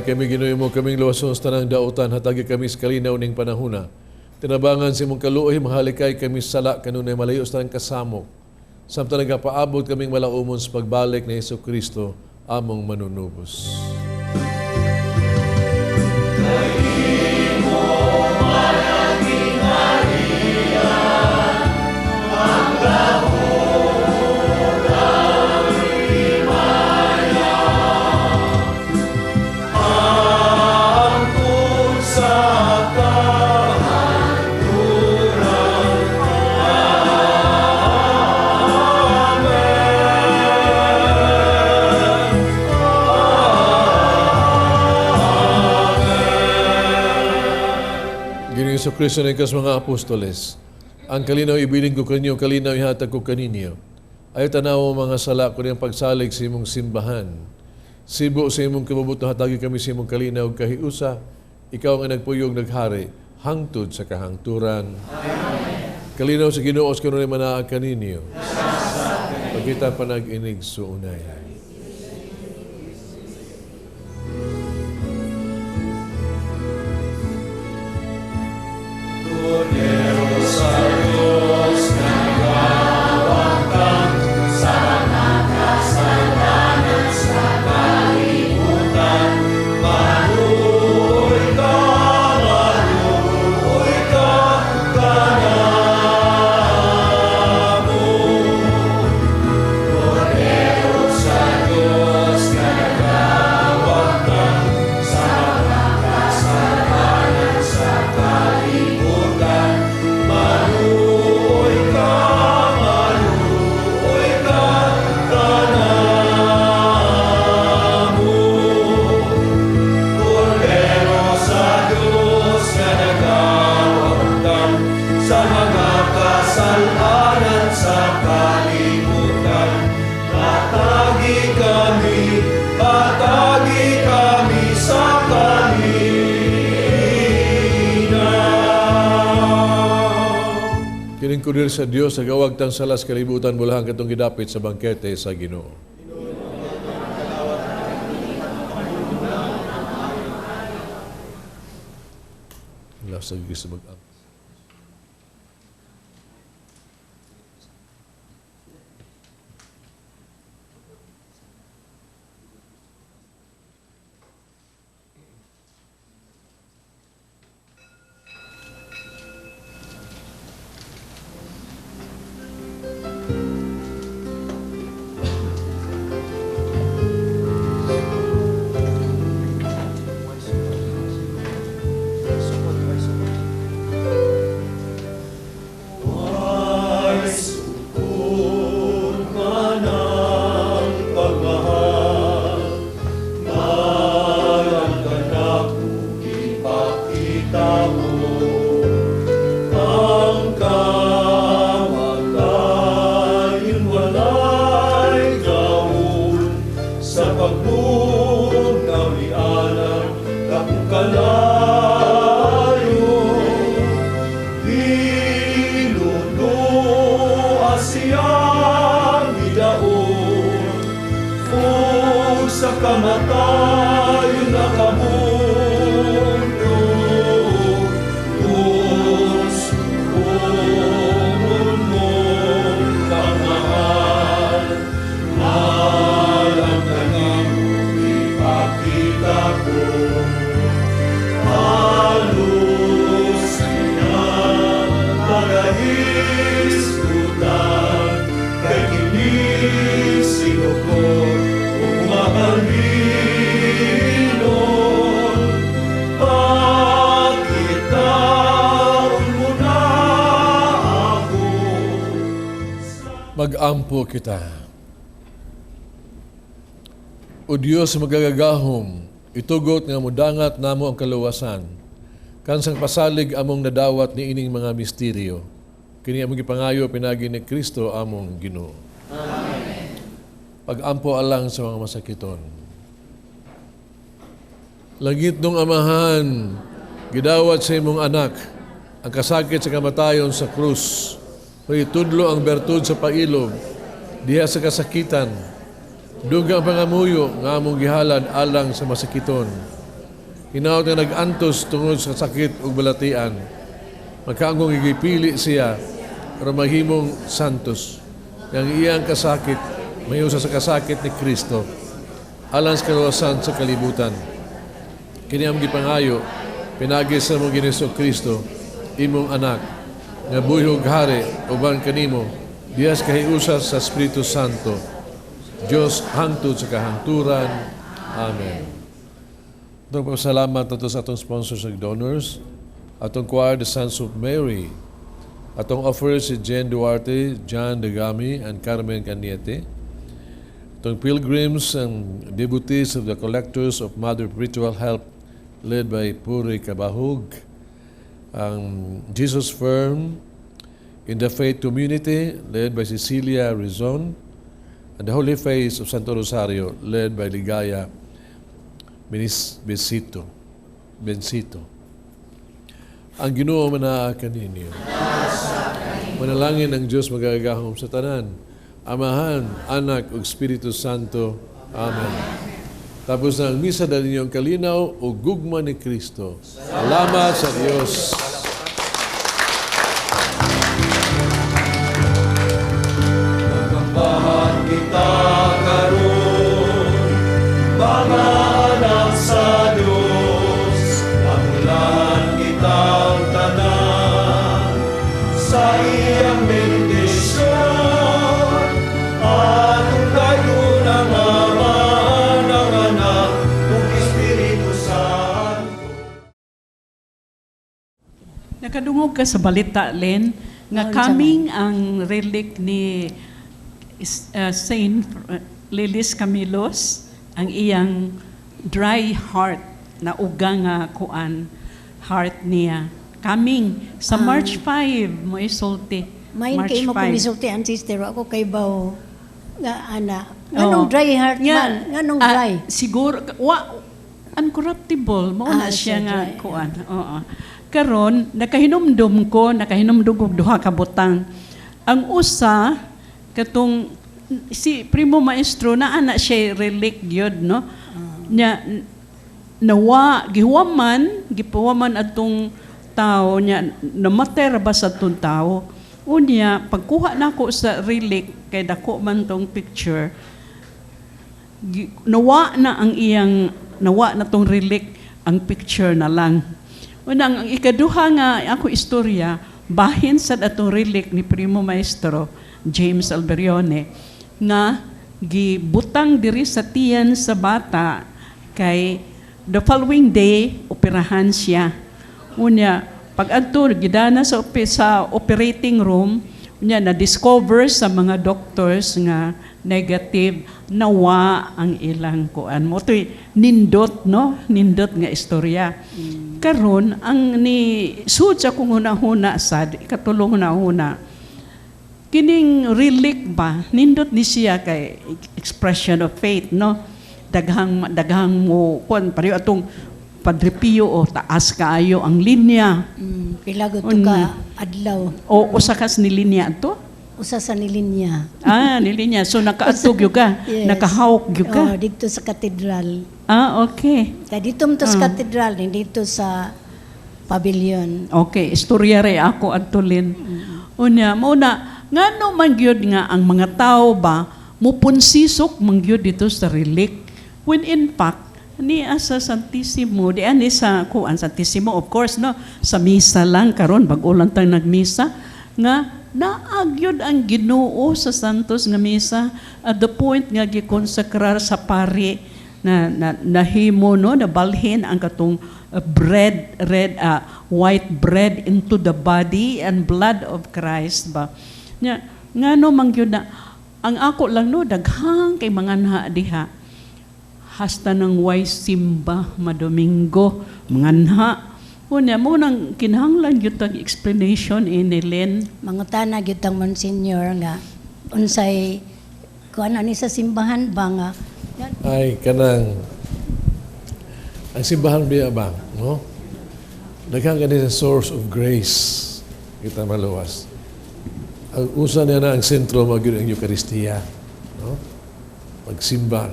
kami Ginoo mo kaming luwason sa tanang dautan, hatagi kami sa kalinaw ning panahuna. Tinabangan si mong kaluoy, mahalikay kami sala kanunay malayo sa tanang kasamok. Samtang nagapaabot kaming malaumon sa pagbalik ni Hesus Kristo, among manunubos. Sa Kristo ng ikas mga apostoles, ang kalinaw ibiling ko kanyo, kalinaw ihatag ko kaninyo. Ay tanaw mga sala ko niyang pagsalig sa imong simbahan. Sibo sa imong kabubuto, hatagi kami sa imong kalinaw kahiusa. Ikaw ang nagpuyog naghari, hangtod sa kahangturan. Amen. Kalinaw sa Ginoos ko niyang manaag kaninyo. Pagkita panag-inig suunay. Kudir sa Dios sa gawag tang salas kalibutan bulahang katong gidapit sa bangkete sa Ginoo. Lasag sa mag-ang. Mag-ampo kita. O Diyos magagagahom, itugot nga mudangat namo ang kaluwasan. Kansang pasalig among nadawat ni ining mga misteryo. Kini among gipangayo pinagi ni Kristo among Ginoo. Amen. Pag-ampo alang sa mga masakiton. Langit nung amahan, gidawat sa imong anak, ang kasakit sa kamatayon sa krus. May tudlo ang bertud sa pailog, diha sa kasakitan. Duga ang pangamuyo nga among gihalad alang sa masakiton. hinaot nga nag-antos tungod sa sakit ug balatian. Magkaangong igipili siya para mahimong santos. Yang iyang kasakit, mayusa sa kasakit ni Kristo, alang sa kaluwasan sa kalibutan. Kini ang gipangayo, pinagi sa mong Ginoong Kristo, imong anak, nga buhig hari, uban kanimo, diyas kahiusas sa Espiritu Santo, Diyos hangtod sa kahangturan. Amen. Itong pasalamat nato sa atong sponsors and donors, atong choir, the Sons of Mary, atong offer si Jen Duarte, John Degami, and Carmen Cañete, atong pilgrims and devotees of the Collectors of Mother Spiritual Help, led by Puri Kabahug, ang Jesus Firm in the Faith Community, led by Cecilia Rizon, and the Holy Face of Santo Rosario, led by Ligaya Bencito. Ang Ginoo manaa kaninyo. Manalangin ang Diyos magagahom sa tanan, Amahan, Anak ug Espiritu Santo. Amen. Tapos na ang misa dali ninyong kalinaw o gugma ni Kristo. Salamat sa Diyos. Magpambahan kita karon, mga anak sa Diyos, amulan kitang tanan, sa iyang bendisyon, atong kayo ng Ama, ng Anak, ng Espiritu Santo. Nakadungog ka sa balita, Len, nga kaming ang relic ni Saint Lilis Camilos, ang iyang dry heart na uga nga kuan heart niya. Kaming sa March 5 mo isulti. Main March kay mo 5. kumisulti ang sister ako kay baw nga ana. Nganong dry heart man? Nganong dry? Siguro uncorruptible mo na siya nga dry. kuan. Oo. Karon nakahinumdum ko og duha ka butang. Ang usa katong si Primo Maestro na ana siya relic gyud no. Nya gihuwaman atong tao nya namatay ra ba sa atong tao. Unya pagkuha nako sa relic kay dako man tong picture nawa na tong relic ang picture na lang. Unang ang ikaduha nga ako istorya bahin sa atong relic ni Primo Maestro James Alberione nga gibutang diri sa tiyan sa bata kay the following day operahan siya. Unya pag-adto gidana sa operating room, unya na discover sa mga doctors nga negative nawa ang ilang kuan mo toy nindot nga istorya. Karon ang ni sud sa kung hunahuna sad ikatulong hunahuna kining relic ba nindot ni siya kay expression of faith daghang mo kuan pareho atong Padre Pio taas kaayo ang linya. Pila gud ka adlaw. O usa kas ni linya ato? Usa sa nilinya. Nilinya. So nakaadtog gyud ka, yes. Nakahawk gyud ka. Dito sa katedral. Okay. Kaya dito mo sa katedral, dito sa pavilion. Okay, istorya rin ako adtulin. Unya, mauna, ngano man gyud nga ang mga tao ba mupunsisok man gyud dito sa relic when in fact ni sa Santissimo, di ani sa kuan Santissimo of course sa misa lang karon bag-o lang tang nagmisa nga naagyod ang Ginoo sa Santos nga misa at the point nga gikonsakrar sa pari na nahimo na balhin ang katong white bread into the body and blood of Christ ba nya ngano man gyud na ang ako lang daghang kay mga nha diha hasta ng way simba madomingo mga nha unya mo nang kinahanglan gyud tag explanation inilen mga tana gyud tang Monsignor nga unsay kuan ani sa simbahan ba nga ay kanang ang simbahan biya ba daghang kani sa source of grace kita maluwas ang usa niya na ang sentro magyud ang Eucharistia magsimba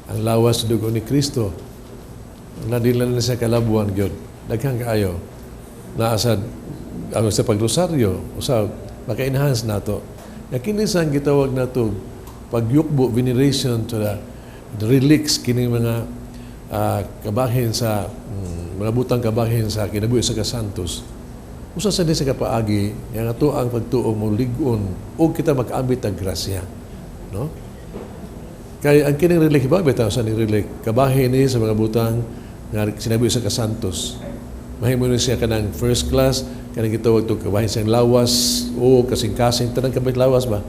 ang lawas sa dugo ni Kristo Nadilan na siya kalabuan gyud. Daghang kaayo. Naasad ang sa pagrosaryo, usa maka-enhance nato. Ya kini sang gitawag nato pagyukbo, veneration to the relics kining mga kabahin sa mga butang kabahin sa kinabuhi sa kasantos. Usa sa sa kapaagi yang ato ang pagtuo mo lig-on o kita makaambit ang grasya, no? Kaya ang kining relic ba bitaw sa ni relic kabahin ni sa mga butang nga sinabuhi sa kasantos. Mahimo ni siya kanang first class kanang gitawag to kabahin sa lawas o kasing-kasing tanang kabit lawas ba.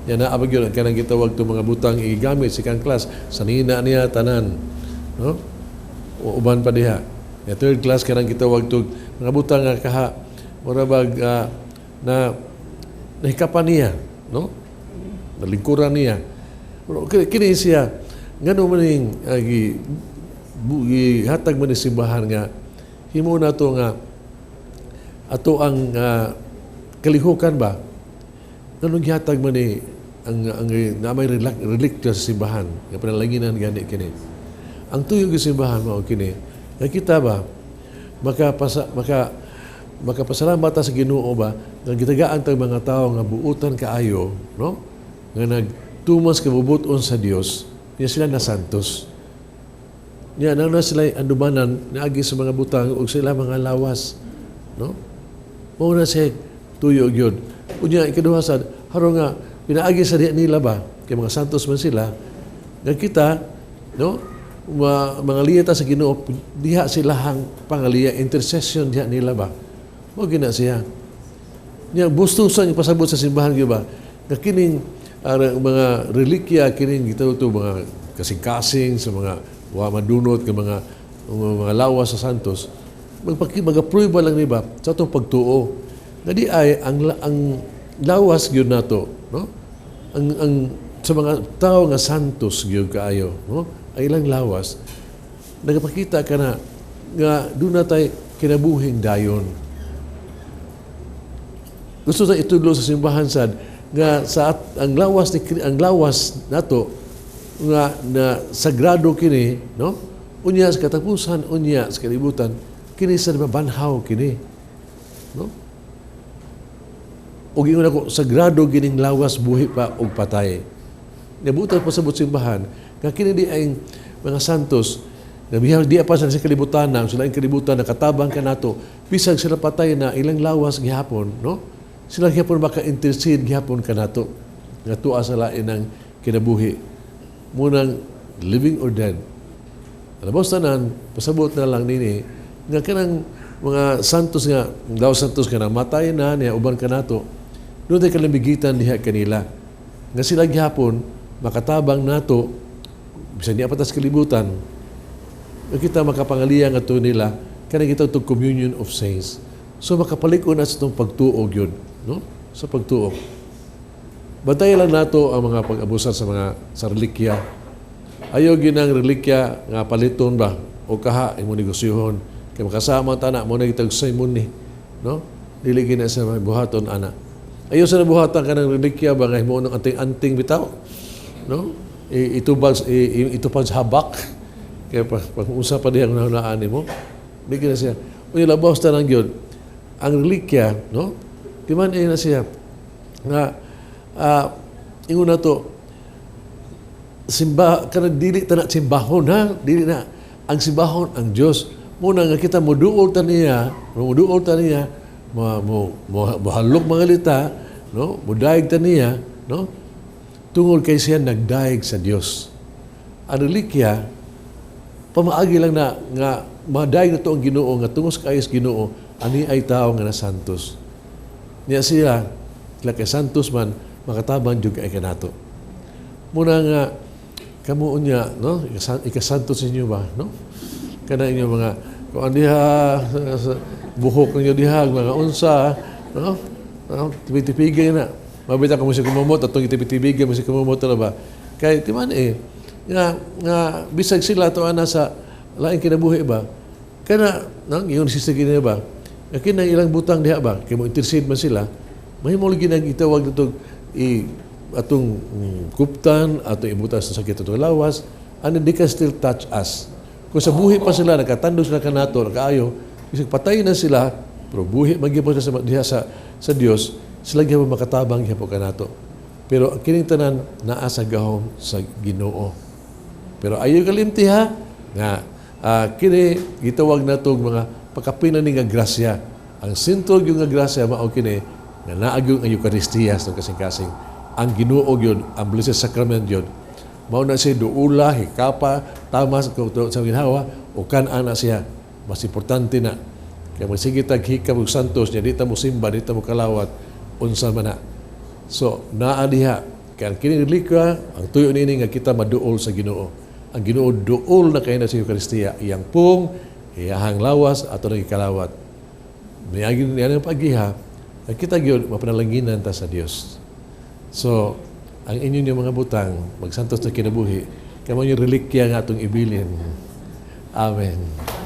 Yan na abag yun ang kanang gitawag to mga butang igamit sa kang class sa nina niya tanan, no? O uban pa diha. Ya third class kanang gitawag to mga butang nga kaha murabag na nahikapan niya, no? Nalingkuran niya. Pero kini siya ngano man ning hatag man ni simbahan nga himo na to nga ato ang kalihukan ba nganong gihatag man ni ang namay relic sa simbahan nga panalanginan gani kini ang tuyong sa simbahan mao kini nga kita ba makapasalamat ta sa Ginoo ba nga gitagaan tag mga tawo nga buutan kaayo, no? Nga nagtumas kabubuton sa Dios niya sila na santos. Niya na sila andumanan naagi sa mga butang ug sila mga lawas, no? Mao na siya tuyo gyud. Unya ikaduha sad harong nga pinaagi sa diha nila ba kay mga santos man sila nga kita, no? Mga liyata sa Ginoo diha sila hang pangaliya intercession diha nila ba. Mao gina siya. Niya bustusan pasabot sa simbahan gyud ba nga kining mga relikya kining gitawag to mga kasing-kasing sa mga madunot ng mga lawas sa santos, mag-approve lang niba sa itong pagtuo. Nga di ay, ang lawas yun nato, no? Ang sa mga tao nga santos yun kaayo, no? Ay ilang lawas, nagpakita ka na nga doon na tayo kinabuhing dayon. Gusto tayo itulo sa simbahan sad nga sa ang lawas nato nga na sagrado kini, no? Unya sa katapusan, unya sa kalibutan, kini sa mabanhaw kini, no? Og ingon ako sagrado gining lawas buhi pa og patay. Nabutan pa sa simbahan, nga kini di ay mga santos na di pa sa kalibutan na sila ang kalibutan nakatabang ka nato bisag sila patay na ilang lawas gihapon, no? Sila gihapon maka-intercede gihapon ka nato nga tuwa sa lain ng kinabuhi. Munang living or dead. Alabos tanan, pasabot na lang nini, nga kanang mga santos nga, daw santos ka na, matay na niya, uban ka nato, doon tayo kalambigitan diha kanila. Nga sila gihapon, makatabang nato, bisa niya patas kalibutan, nga kita makapangaliya nga to nila, kanang kita itong communion of saints. So makapaliko na sa itong pagtuog yun, no? Sa pagtuog. Bantayan lang nato ang mga pag-abusan sa relikya. Ayaw ginang relikya nga paliton ba o kaha imo negosyohon kay makasama ta na mo na kitag Simon ni, no? Dili gina sa buhaton ana. Ayaw sa buhatan ka ng relikya ba nga mo nang anting-anting bitaw, no? Itubag sa habak kay pag-usap pa diyang nahunaan nimo. Di gina siya. Uy labaw ta nang gyud ang relikya, no? Di man na siya nga ingon na to simba kana dili ta na simbahon ha dili na ang simbahon ang Dios muna nga kita moduol ta niya mohalok mga lita, no? Mudayeg ta niya, no? Tungod kay siya nagdaig sa Dios. Ang relikya pamaagi lang na nga madayeg na to ang Ginoo nga tungod sa kayos Ginoo ani ay tao nga na santos niya sila kay santos man makatabang jud kay kanato. Muna nga kamo unya, no? Ikasanto sa inyo ba, no? Kana inyo mga kung diha buhok ninyo diha mga unsa, no? Tipitipigay na. Mabita ka mo si kumumot atong itipitibigay mo si kumumot na ba? Kay timan nga bisag sila to ana sa laing kinabuhi ba? Kana nang yung sisig ba? Kina ilang butang diha ba? Kay mo intercede man sila. Mahimo lagi nang itawag dito atong kuptan atong ibutas sa sakit atong lawas and they can still touch us Kung sa buhi pa sila, nakatando sila kanato, nakaayo, kasi patay na sila, pero buhi magiging sa diha sa Dios, sila gyapon makatabang gyapon kanato. Pero kining tanan naa sa gahom sa Ginoo. Pero ayo kalimti ha nga kini gitawag natong mga pagkapinan ni nga grasya. Ang sentro gyud nga grasya mao kini nga naa gyud ang Eucharistia sa kasing-kasing. Ang Ginoo gyud, ang Blessed Sacrament gyud. Mao na siya duula, hikapa, tamas sa ginhawa o kan-ana siya. Mas importante na kaya magsige taghikap og santos nya dita mo simba, dita mo kalawat unsa man na. So naa diha kaya kini relikwa ang tuyo nini nga kita maduol sa Ginoo. Ang Ginoo duol na kay na sa Eucharistia, iyang pung, iyang lawas ato nang ikalawat. Miagi niya ang pagiha, kita gyud mapanalanginan ta sa Dios. So ang inyo niyo mga butang magsantos na kinabuhi kamo yung relikya nga atong ibilin. Amen.